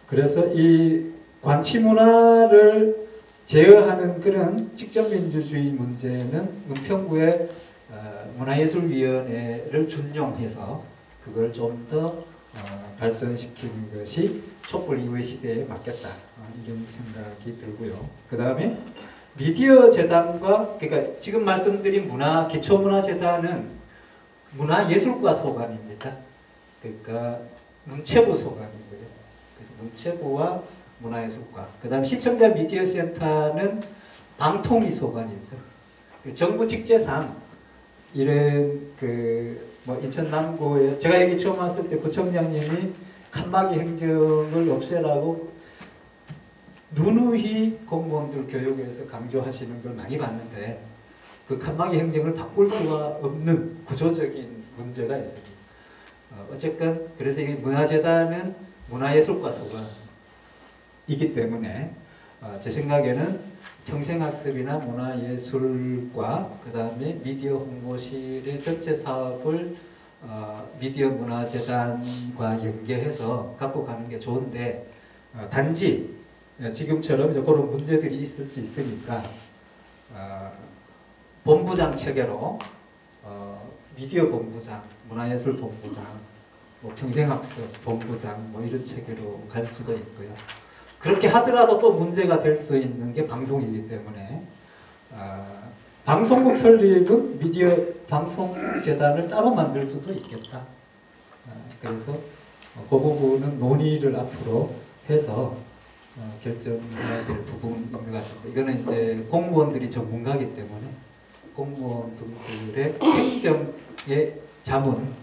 그래서 이 관치 문화를 제어하는 그런 직접민주주의 문제는 은평구의 문화예술위원회를 준용해서 그걸 좀 더 발전시키는 것이 촛불 이후의 시대에 맞겠다, 이런 생각이 들고요. 그 다음에 미디어 재단과, 그러니까 지금 말씀드린 기초문화재단은 문화예술과 소관입니다. 그러니까 문체부 소관이고요. 그래서 문체부와 문화예술과, 그 다음 시청자 미디어 센터는 방통위 소관이죠. 정부 직제상 이런 뭐 인천 남구에 제가 여기 처음 왔을 때 구청장님이 칸막이 행정을 없애라고 누누이 공무원들 교육에서 강조하시는 걸 많이 봤는데 그 칸막이 행정을 바꿀 수가 없는 구조적인 문제가 있습니다. 어쨌건 그래서 이 문화재단은 문화예술과 소관이기 때문에 제 생각에는 평생학습이나 문화예술과 그 다음에 미디어 홍보실의 전체 사업을 미디어 문화재단과 연계해서 갖고 가는 게 좋은데 단지 지금처럼 이제 그런 문제들이 있을 수 있으니까 본부장 체계로 미디어 본부장, 문화예술 본부장, 뭐 평생학습 본부장 뭐 이런 체계로 갈 수도 있고요. 그렇게 하더라도 또 문제가 될 수 있는 게 방송이기 때문에 방송국 설립은 미디어 방송재단을 따로 만들 수도 있겠다. 그래서 그 부분은 논의를 앞으로 해서 결정해야 될 부분인 것 같습니다. 이거는 이제 공무원들이 전문가이기 때문에 공무원분들의 행정의 자문,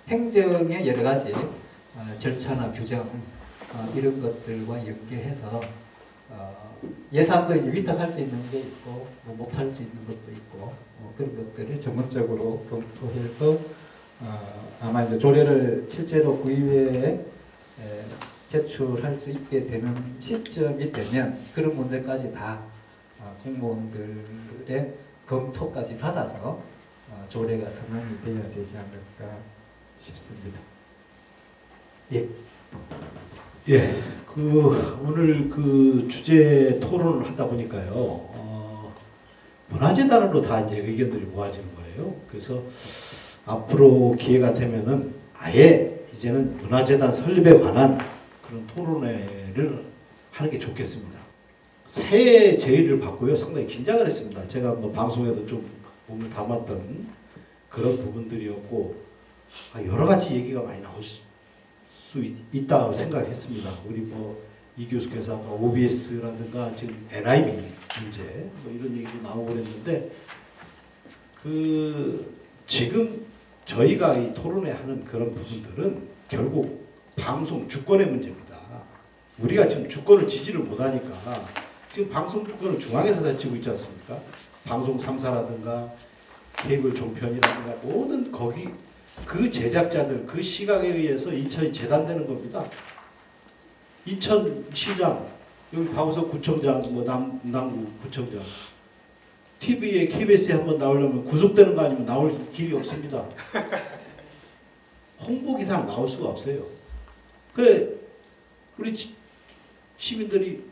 행정의 여러 가지 절차나 규정 이런 것들과 연계해서 예산도 이제 위탁할 수 있는 게 있고 뭐 못할 수 있는 것도 있고 그런 것들을 전문적으로 검토해서 아마 이제 조례를 실제로 구의회에 제출할 수 있게 되는 시점이 되면 그런 문제까지 다 공무원들의 검토까지 받아서 조례가 성안이 되어야 되지 않을까 싶습니다. 예. 예, 오늘 주제 토론을 하다 보니까요, 문화재단으로 다 이제 의견들이 모아지는 거예요. 그래서 앞으로 기회가 되면은 아예 이제는 문화재단 설립에 관한 그런 토론회를 하는 게 좋겠습니다. 새해 제의를 받고요, 상당히 긴장을 했습니다. 제가 뭐 방송에도 좀 몸을 담았던 그런 부분들이었고, 여러 가지 얘기가 많이 나올 수 있다고 생각했습니다. 우리 뭐 이 교수께서 아까 OBS라든가 지금 NIB 문제 뭐 이런 얘기도 나오고 그랬는데 지금 저희가 이 토론회 하는 그런 부분들은 결국 방송 주권의 문제입니다. 우리가 지금 주권을 지지를 못하니까 지금 방송 주권을 중앙에서 다치고 있지 않습니까? 방송 3사라든가 케이블 종편이라든가 모든 거기 그 제작자들 그 시각에 의해서 인천이 재단되는 겁니다. 인천시장 여기 박우석 구청장 뭐 남구 구청장 TV에 KBS에 한번 나오려면 구속되는 거 아니면 나올 길이 없습니다. 홍보기사는 나올 수가 없어요. 우리 시민들이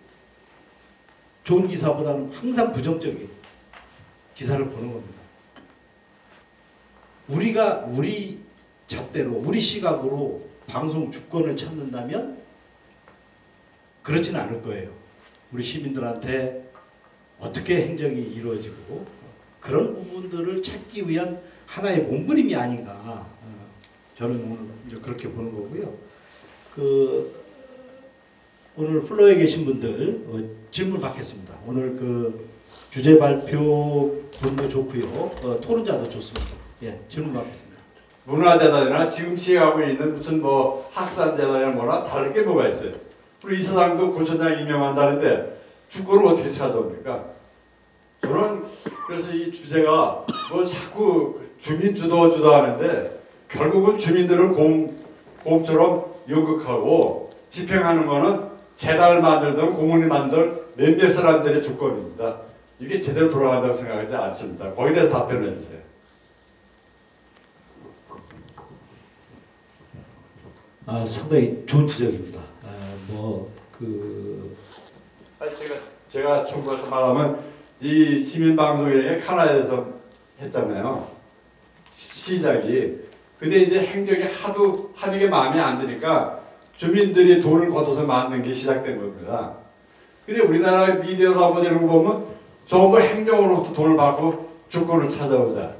좋은 기사보다는 항상 부정적인 기사를 보는 겁니다. 우리가 우리 잣대로 우리 시각으로 방송 주권을 찾는다면 그렇지는 않을 거예요. 우리 시민들한테 어떻게 행정이 이루어지고 그런 부분들을 찾기 위한 하나의 몸부림이 아닌가 저는 오늘 이제 그렇게 보는 거고요. 오늘 플로어에 계신 분들 질문 받겠습니다. 오늘 주제 발표 분도 좋고요. 토론자도 좋습니다. 예, 질문 받겠습니다. 문화재단이나 지금 시행하고 있는 무슨 뭐 학산재단이나 뭐나 다를 게 뭐가 있어요? 우리 이사장도 구청장 임명한다는데 주권을 어떻게 찾아옵니까? 저는 그래서 이 주제가 뭐 자꾸 주민 주도 하는데 결국은 주민들을 공처럼 연극하고 집행하는 거는 재단을 만들든 공원을 만들 몇몇 사람들의 주권입니다. 이게 제대로 돌아간다고 생각하지 않습니다. 거기에 대해서 답변을 해주세요. 상당히 좋은 지적입니다. 아니, 제가 정부에서 말하면 이 시민방송이라는 게 카나다에서 했잖아요. 시작이. 근데 이제 행정이 하도 하는 게 마음에 안 드니까 주민들이 돈을 걷어서 만든 게 시작된 겁니다. 근데 우리나라 미디어라고 되는 거 보면 전부 행정으로부터 돈을 받고 주권을 찾아오자.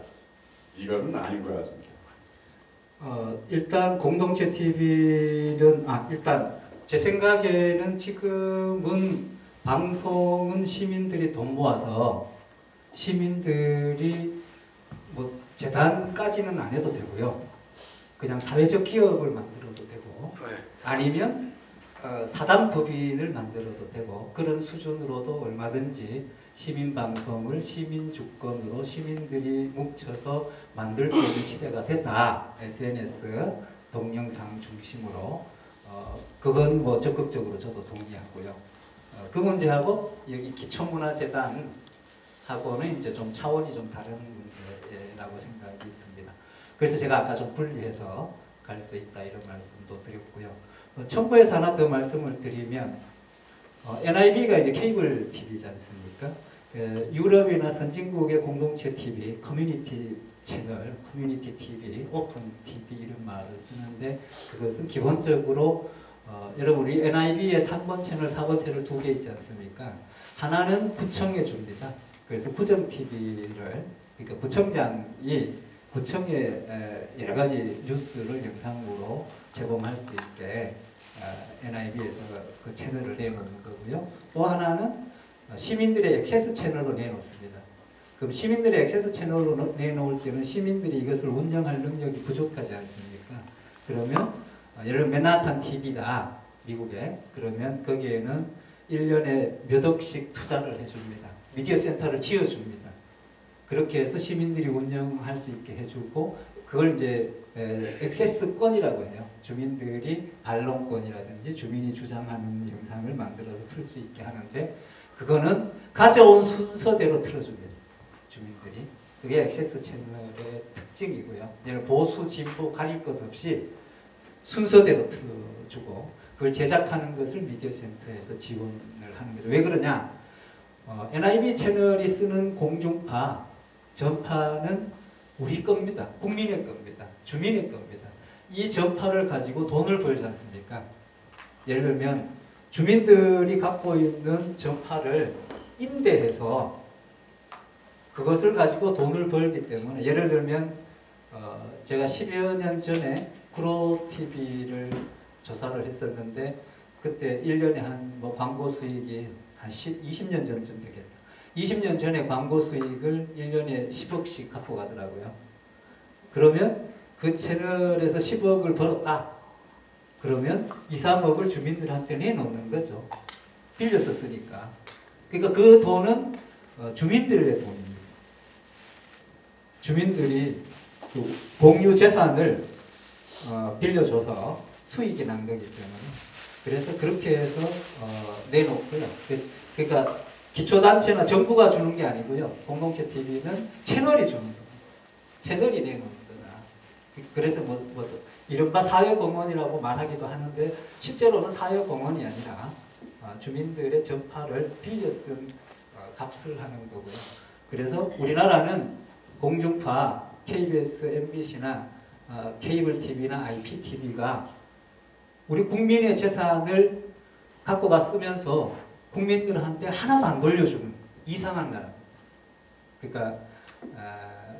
이거는 아닌 것 같습니다. 일단 공동체 TV는 일단 제 생각에는 지금은 방송은 시민들이 돈 모아서 시민들이 뭐 재단까지는 안 해도 되고요. 그냥 사회적 기업을 만들어도 되고 아니면 사단법인을 만들어도 되고 그런 수준으로도 얼마든지 시민방송을 시민주권으로 시민들이 뭉쳐서 만들 수 있는 시대가 됐다. SNS, 동영상 중심으로 그건 뭐 적극적으로 저도 동의하고요. 그 문제하고 여기 기초문화재단하고는 이제 좀 차원이 좀 다른 문제라고 생각이 듭니다. 그래서 제가 아까 좀 분리해서 갈 수 있다 이런 말씀도 드렸고요. 첨부해서 하나 더 말씀을 드리면 NIB가 이제 케이블 TV지 않습니까? 유럽이나 선진국의 공동체 TV, 커뮤니티 채널, 커뮤니티 TV, 오픈 TV 이런 말을 쓰는데 그것은 기본적으로 여러분 우리 NIB에 3번 채널, 4번 채널 두 개 있지 않습니까? 하나는 구청에 줍니다. 그래서 구청 TV를 그러니까 구청장이 구청의 여러 가지 뉴스를 영상으로 제공할 수 있게 NIB에서 그 채널을 내놓는 거고요. 또 하나는 시민들의 액세스 채널로 내놓습니다. 그럼 시민들의 액세스 채널로 내놓을 때는 시민들이 이것을 운영할 능력이 부족하지 않습니까? 그러면 예를 들어 맨하탄 TV다 미국에 그러면 거기에는 1년에 몇 억씩 투자를 해줍니다. 미디어 센터를 지어줍니다. 그렇게 해서 시민들이 운영할 수 있게 해주고 그걸 이제 액세스권이라고 해요. 주민들이 반론권이라든지 주민이 주장하는 영상을 만들어서 틀 수 있게 하는데 그거는 가져온 순서대로 틀어줍니다. 주민들이. 그게 액세스 채널의 특징이고요. 얘는 보수, 진보 가릴 것 없이 순서대로 틀어주고 그걸 제작하는 것을 미디어 센터에서 지원을 하는 거죠. 왜 그러냐? NIB 채널이 쓰는 공중파, 전파는 우리 겁니다. 국민의 겁니다. 주민의 겁니다. 이 전파를 가지고 돈을 벌지 않습니까? 예를 들면 주민들이 갖고 있는 전파를 임대해서 그것을 가지고 돈을 벌기 때문에 예를 들면 제가 10여 년 전에 구로TV를 조사를 했었는데 그때 1년에 한 뭐 광고 수익이 한 20년 전쯤 되겠다. 20년 전에 광고 수익을 1년에 10억씩 갖고 가더라고요. 그러면 그 채널에서 10억을 벌었다. 그러면 2, 3억을 주민들한테 내놓는 거죠. 빌려서 쓰니까. 그러니까 그 돈은 주민들의 돈입니다. 주민들이 그 공유 재산을 빌려줘서 수익이 난 거기 때문에 그래서 그렇게 해서 내놓고요. 그러니까 기초단체나 정부가 주는 게 아니고요. 공동체 TV는 채널이 주는 겁니다. 채널이 내놓는 거다. 그래서 뭐 이른바 사회공헌이라고 말하기도 하는데 실제로는 사회공헌이 아니라 주민들의 전파를 빌려 쓴 값을 하는 거고요. 그래서 우리나라는 공중파, KBS, MBC나 케이블 TV나 IPTV가 우리 국민의 재산을 갖고 가 쓰면서 국민들한테 하나도 안 돌려주는 이상한 나라. 그러니까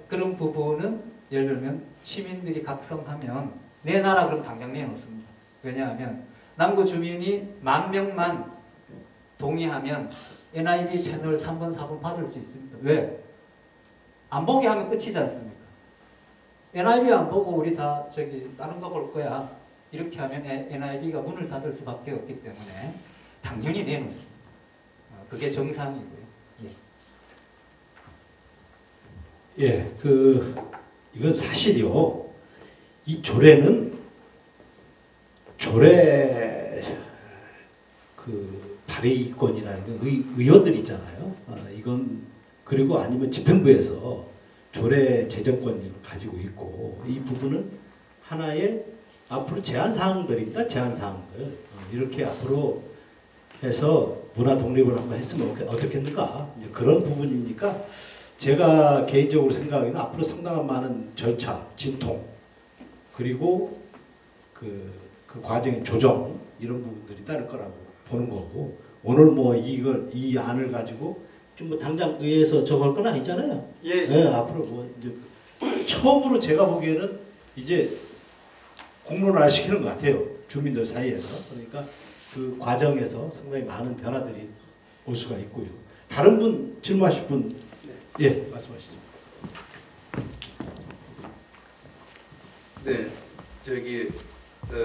그런 부분은 예를 들면 시민들이 각성하면 내 나라 그럼 당장 내놓습니다. 왜냐하면 남구 주민이 10,000명만 동의하면 NIB 채널 3번, 4번 받을 수 있습니다. 왜? 안 보게 하면 끝이지 않습니까? NIB 안 보고 우리 다 다른 거 볼 거야. 이렇게 하면 NIB가 문을 닫을 수밖에 없기 때문에 당연히 내놓습니다. 그게 정상이고요. 예, 이건 사실이요. 이 조례는 발의권이라는 게 의원들 있잖아요. 이건 그리고 아니면 집행부에서 조례 제정권을 가지고 있고 이 부분은 하나의 앞으로 제한 사항들입니다. 제한 사항들. 이렇게 앞으로 해서 문화 독립을 한번 했으면 어떻겠는가, 이제 그런 부분이니까 제가 개인적으로 생각하기는 앞으로 상당한 많은 절차, 진통, 그리고 그 과정의 조정, 이런 부분들이 따를 거라고 보는 거고, 오늘 뭐 이 안을 가지고 좀 뭐 당장 의회에서 정할 건 아니잖아요. 예. 네, 앞으로 뭐 이제 처음으로 제가 보기에는 이제 공론화를 시키는 것 같아요. 주민들 사이에서. 그러니까 그 과정에서 상당히 많은 변화들이 올 수가 있고요. 다른 분 질문하실 분, 예, 말씀하시죠. 네, 저기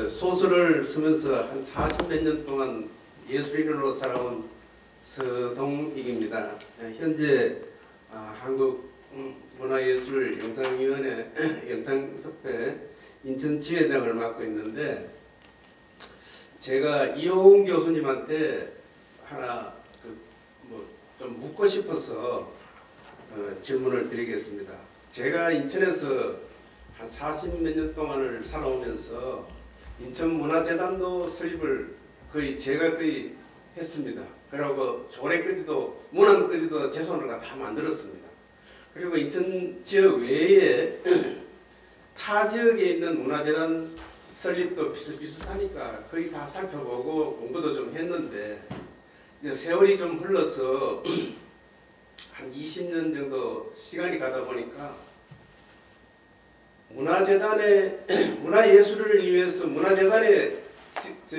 소설을 쓰면서 한 40몇 년 동안 예술인으로 살아온 서동익입니다. 현재 한국 문화예술 영상협회 인천 지회장을 맡고 있는데, 제가 이호웅 교수님한테 하나 좀 묻고 싶어서 질문을 드리겠습니다. 제가 인천에서 한 40몇 년 동안을 살아오면서 인천문화재단도 설립을 제가 거의 했습니다. 그리고 조례까지도 문안까지도 제 손으로 다 만들었습니다. 그리고 인천 지역 외에 타 지역에 있는 문화재단 설립도 비슷비슷하니까 거의 다 살펴보고 공부도 좀 했는데, 세월이 좀 흘러서 한 20년 정도 시간이 가다 보니까 문화예술을 위해서 문화재단에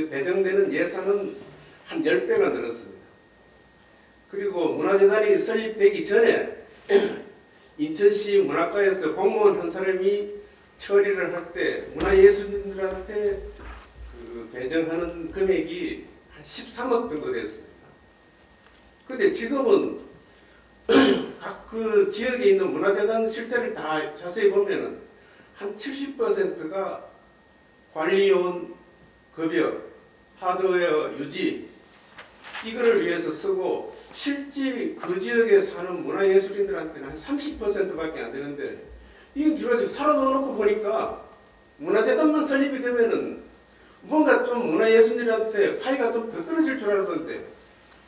배정되는 예산은 한 10배가 늘었습니다. 그리고 문화재단이 설립되기 전에 인천시 문학과에서 공무원 한 사람이 처리를 할 때 문화예술인들한테 배정하는 금액이 한 13억 정도 됐습니다. 근데 지금은 각 그 지역에 있는 문화재단 실태를 다 자세히 보면은 한 70%가 관리요원 급여, 하드웨어 유지, 이거를 위해서 쓰고, 실제 그 지역에 사는 문화예술인들한테는 한 30%밖에 안 되는데, 이건 기본적으로 살아놓고 보니까 문화재단만 설립이 되면은 뭔가 좀 문화예술인들한테 파이가 좀 더 떨어질 줄 알았는데,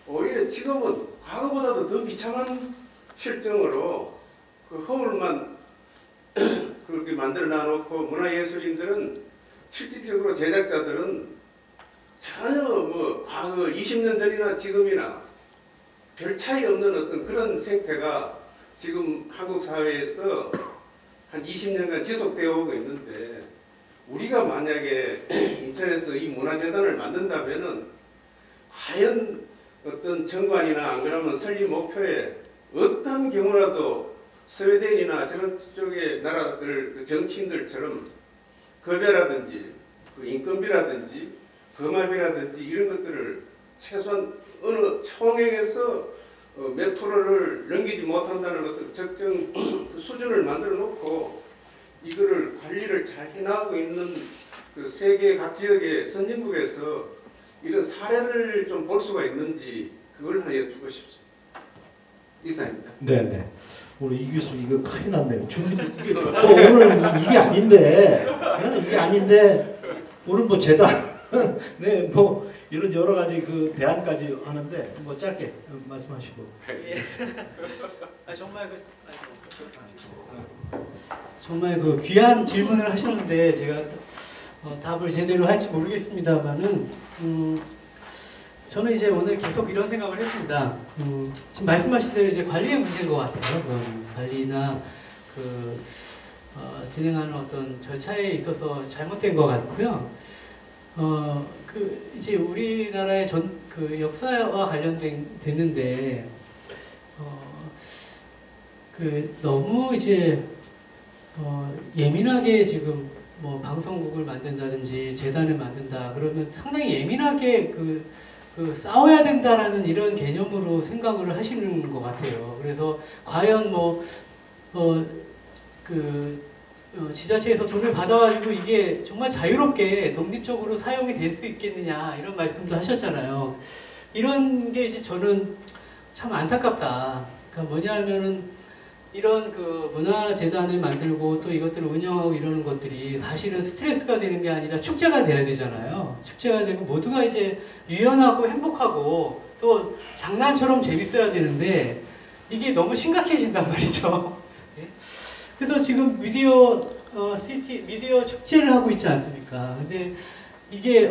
오히려 지금은 과거보다도 더 비참한 실정으로 그 허울만 그렇게 만들어 놔놓고, 문화예술인들은 실질적으로 제작자들은 전혀 뭐 과거 20년 전이나 지금이나 별 차이 없는 어떤 그런 생태가 지금 한국 사회에서 한 20년간 지속되어 오고 있는데, 우리가 만약에 인천에서 이 문화재단을 만든다면은 과연 어떤 정관이나 안 그러면 설립 목표에 어떤 경우라도 스웨덴이나 저런 쪽의 나라들 정치인들처럼 급여라든지 인건비라든지 금압이라든지 이런 것들을 최소한 어느 총액에서 몇 프로를 넘기지 못한다는 어떤 적정 수준을 만들어 놓고 이거를 관리를 잘 해나가고 있는 그 세계 각 지역의 선진국에서 이런 사례를 좀 볼 수가 있는지 그걸 하나 여쭙고 싶습니다. 이상입니다. 네네. 우리 이 교수 이거 큰일 났네요. 이게 오늘 이게 아닌데, 이게 아닌데 오늘 뭐 재단 네, 뭐 이런 여러 가지 그 대안까지 하는데 뭐 짧게 말씀하시고. 정말 그 귀한 질문을 하셨는데 제가 답을 제대로 할지 모르겠습니다만은 저는 이제 오늘 계속 이런 생각을 했습니다. 지금 말씀하신 대로 이제 관리의 문제인 것 같아요. 관리나 진행하는 어떤 절차에 있어서 잘못된 것 같고요. 이제 우리나라의 그 역사와 관련됐는데 너무 이제 예민하게 지금 뭐 방송국을 만든다든지 재단을 만든다 그러면 상당히 예민하게 싸워야 된다라는 이런 개념으로 생각을 하시는 것 같아요. 그래서 과연 지자체에서 돈을 받아가지고 이게 정말 자유롭게 독립적으로 사용이 될 수 있겠느냐 이런 말씀도 하셨잖아요. 이런 게 이제 저는 참 안타깝다. 그러니까 뭐냐면은 이런 그 문화재단을 만들고 또 이것들을 운영하고 이러는 것들이 사실은 스트레스가 되는 게 아니라 축제가 돼야 되잖아요. 축제가 되고 모두가 이제 유연하고 행복하고 또 장난처럼 재밌어야 되는데 이게 너무 심각해진단 말이죠. 그래서 지금 미디어 미디어 축제를 하고 있지 않습니까? 근데 이게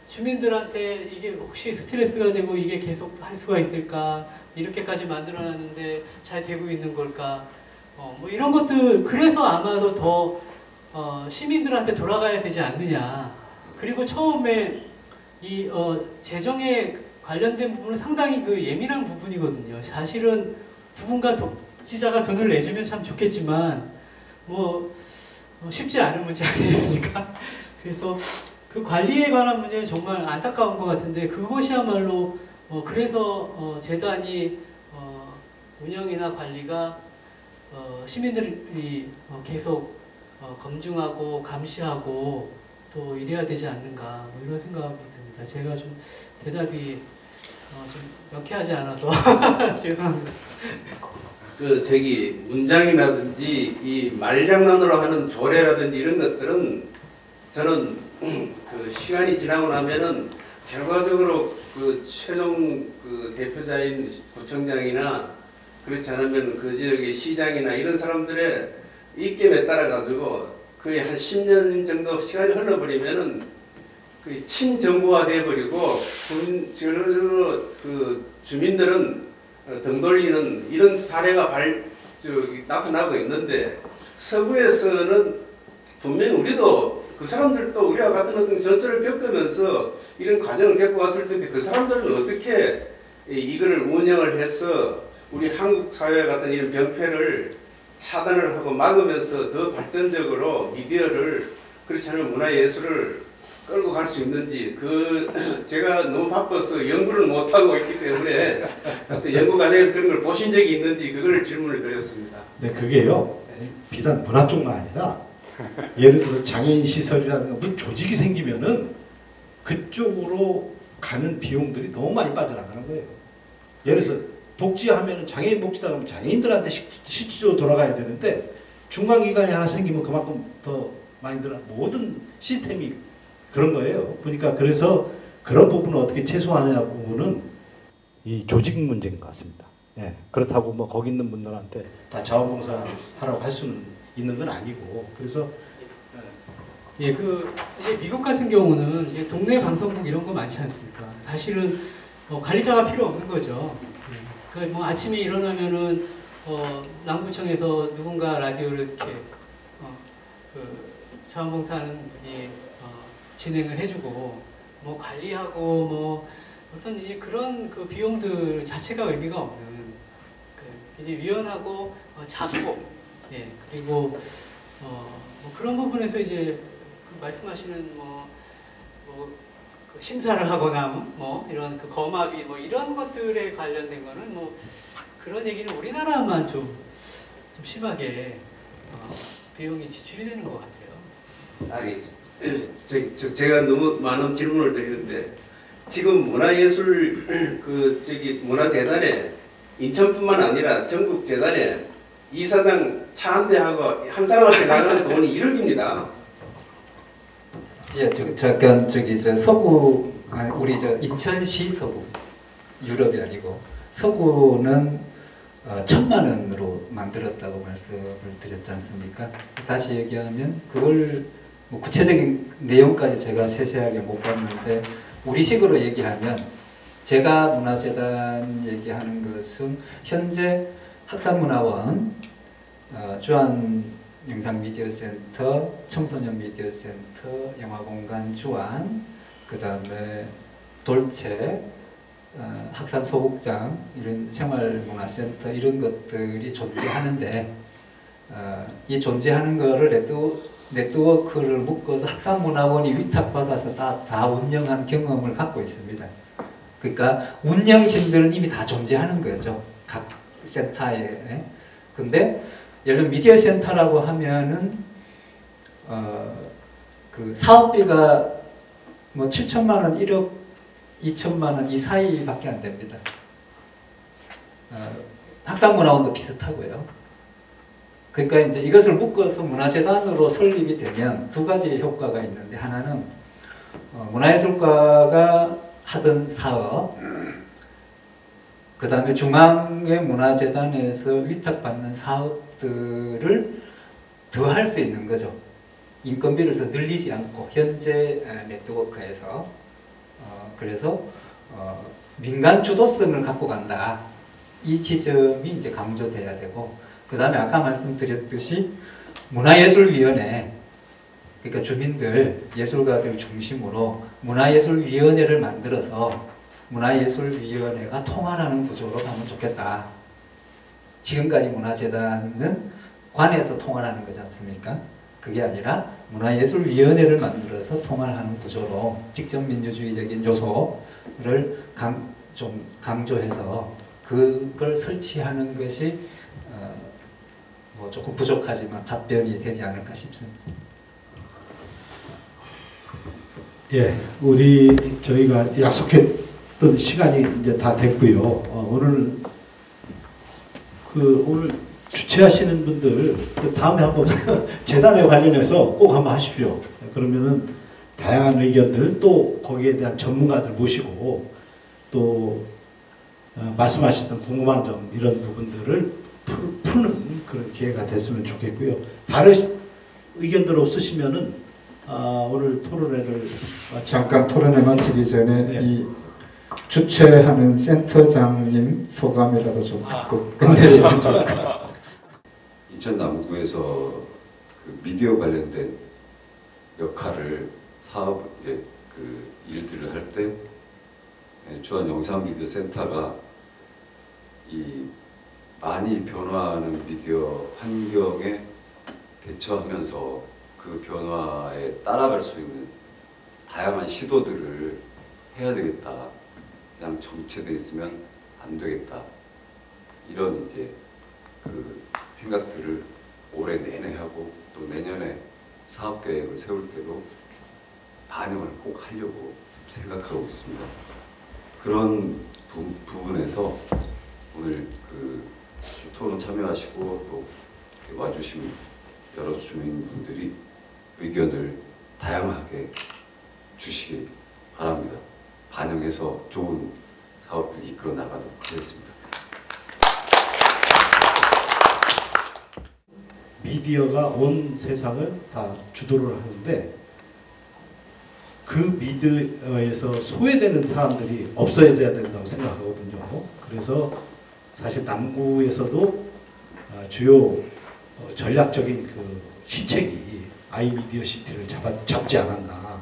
주민들한테 이게 혹시 스트레스가 되고 이게 계속 할 수가 있을까? 이렇게까지 만들어놨는데 잘 되고 있는 걸까? 뭐 이런 것들 그래서 아마도 더 시민들한테 돌아가야 되지 않느냐. 그리고 처음에 이 재정에 관련된 부분은 상당히 그 예민한 부분이거든요. 사실은 누군가 독지자가 돈을 내주면 참 좋겠지만 뭐 쉽지 않은 문제 아니겠습니까? 그래서 그 관리에 관한 문제는 정말 안타까운 것 같은데 그것이야말로 그래서 재단이 운영이나 관리가 시민들이 계속 검증하고 감시하고 또 이래야 되지 않는가 뭐 이런 생각이 듭니다. 제가 좀 대답이 좀 명쾌하지 않아서 죄송합니다. 그 저기 문장이라든지 이 말장난으로 하는 조례라든지 이런 것들은 저는 그 시간이 지나고 나면은 결과적으로 그 최종 그 대표자인 구청장이나 그렇지 않으면 그 지역의 시장이나 이런 사람들의 입김에 따라 가지고 거의 한 10년 정도 시간이 흘러버리면은 그 친정부화 돼버리고 그 주민들은 등 돌리는 이런 사례가 나타나고 있는데 서구에서는 분명히 우리도 그 사람들도 우리와 같은 어떤 전철을 겪으면서 이런 과정을 겪고 왔을 텐데 그 사람들은 어떻게 이거를 운영을 해서 우리 한국 사회 같은 이런 병폐를 차단을 하고 막으면서 더 발전적으로 미디어를 그렇지 않으면 문화예술을 끌고 갈 수 있는지 제가 너무 바빠서 연구를 못하고 있기 때문에 연구 과정에서 그런 걸 보신 적이 있는지 그걸 질문을 드렸습니다. 네, 그게요. 비단 문화 쪽만 아니라 예를 들어 장애인 시설이라든가 무슨 조직이 생기면은 그쪽으로 가는 비용들이 너무 많이 빠져나가는 거예요. 예를 들어서 복지하면은 장애인 복지다 그러면 장애인들한테 실질적으로 돌아가야 되는데 중간기관이 하나 생기면 그만큼 더 많이 들어 모든 시스템이 그런 거예요. 그러니까 그래서 그런 부분을 어떻게 최소화하느냐 부분은 이 조직 문제인 것 같습니다. 예, 그렇다고 뭐 거기 있는 분들한테 다 자원봉사하라고 할 수는 있는 건 아니고 그래서 예, 이제 미국 같은 경우는 이제 동네 방송국 이런 거 많지 않습니까? 사실은 관리자가 필요 없는 거죠. 그러니까 뭐 아침에 일어나면은 남구청에서 누군가 라디오를 이렇게 그 자원봉사하는 분이 진행을 해주고 뭐 관리하고 뭐 어떤 이제 그런 그 비용들 자체가 의미가 없는 굉장히 유연하고 작고 예 그리고 뭐 그런 부분에서 이제 그 말씀하시는 그 심사를 하거나 뭐 이런 그 거마비 뭐 이런 것들에 관련된 거는 뭐 그런 얘기는 우리나라만 좀 심하게 비용이 지출이 되는 것 같아요. 알겠죠. 제가 너무 많은 질문을 드리는데 지금 문화예술 문화재단에 인천뿐만 아니라 전국 재단에 이사장 차 한 대하고 한 사람한테 나가는 돈이 1억입니다. 예, 잠깐 저 서구 우리 인천시 서구 유럽이 아니고 서구는 1,000만 원으로 만들었다고 말씀을 드렸지 않습니까? 다시 얘기하면 그걸 뭐 구체적인 내용까지 제가 세세하게 못 봤는데 우리식으로 얘기하면 제가 문화재단 얘기하는 것은 현재 학산문화원, 주한영상미디어센터, 청소년미디어센터, 영화공간 주한, 그 다음에 돌체, 학산소극장 이런 생활문화센터 이런 것들이 존재하는데 이 존재하는 거를 네트워크를 묶어서 학산문화원이 위탁받아서 다 운영한 경험을 갖고 있습니다. 그러니까 운영진들은 이미 다 존재하는 거죠. 각 센터에. 근데 예를 들면 미디어 센터라고 하면은 그 사업비가 뭐 7천만 원, 1억 2천만 원 이 사이밖에 안 됩니다. 학산문화원도 비슷하고요. 그러니까 이제 이것을 묶어서 문화재단으로 설립이 되면 두 가지 효과가 있는데, 하나는 문화예술가가 하던 사업, 그 다음에 중앙의 문화재단에서 위탁받는 사업들을 더 할 수 있는 거죠. 인건비를 더 늘리지 않고 현재 네트워크에서. 그래서 민간 주도성을 갖고 간다. 이 지점이 이제 강조돼야 되고, 그 다음에 아까 말씀드렸듯이 문화예술위원회, 그러니까 주민들, 예술가들 중심으로 문화예술위원회를 만들어서 문화예술위원회가 통할하는 구조로 가면 좋겠다. 지금까지 문화재단은 관에서 통할하는 거지 않습니까? 그게 아니라 문화예술위원회를 만들어서 통할하는 구조로 직접 민주주의적인 요소를 좀 강조해서 그걸 설치하는 것이 뭐 조금 부족하지만 답변이 되지 않을까 싶습니다. 예, 저희가 약속했던 시간이 이제 다 됐고요. 오늘 주최하시는 분들 다음에 한번 재단에 관련해서 꼭 한번 하십시오. 그러면은 다양한 의견들, 또 거기에 대한 전문가들 모시고, 또 말씀하셨던 궁금한 점, 이런 부분들을 푸는 그런 기회가 됐으면 좋겠고요. 다른 의견들 없으시면은 오늘 토론회를 잠깐 토론회 마치기 전에 네. 이 주최하는 센터장님 소감이라도 좀 듣고 끝내시면 좋을 것 같습니다. 인천 남구에서 그 미디어 관련된 역할을 사업 이제 그 일들을 할 때 주한 영상 미디어 센터가 이 많이 변화하는 미디어 환경에 대처하면서 그 변화에 따라갈 수 있는 다양한 시도들을 해야 되겠다. 그냥 정체돼 있으면 안 되겠다. 이런 이제 그 생각들을 올해 내내 하고, 또 내년에 사업 계획을 세울 때도 반영을 꼭 하려고 생각하고 있습니다. 그런 부분에서 오늘 그 토론 참여하시고 또 와주신 여러 주민분들이 의견을 다양하게 주시기 바랍니다. 반영해서 좋은 사업들 이끌어 나가도록 하겠습니다. 미디어가 온 세상을 다 주도를 하는데, 그 미디어에서 소외되는 사람들이 없어져야 된다고 생각하거든요. 그래서 사실 남구에서도 주요 전략적인 그 시책이 아이미디어 시티를 잡지 않았나.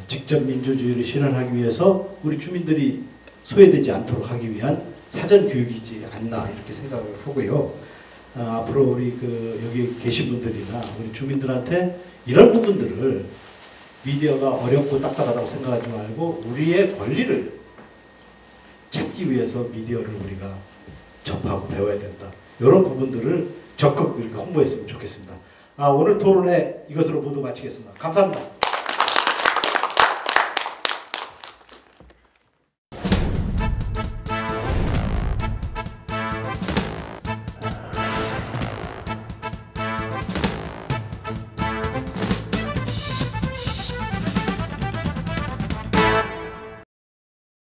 직접 민주주의를 실현하기 위해서 우리 주민들이 소외되지 않도록 하기 위한 사전 교육이지 않나, 이렇게 생각을 하고요. 앞으로 우리 여기 계신 분들이나 우리 주민들한테 이런 부분들을 미디어가 어렵고 딱딱하다고 생각하지 말고 우리의 권리를 찾기 위해서 미디어를 우리가 접하고 배워야 된다. 이런 부분들을 적극 이렇게 홍보했으면 좋겠습니다. 오늘 토론회 이것으로 모두 마치겠습니다. 감사합니다.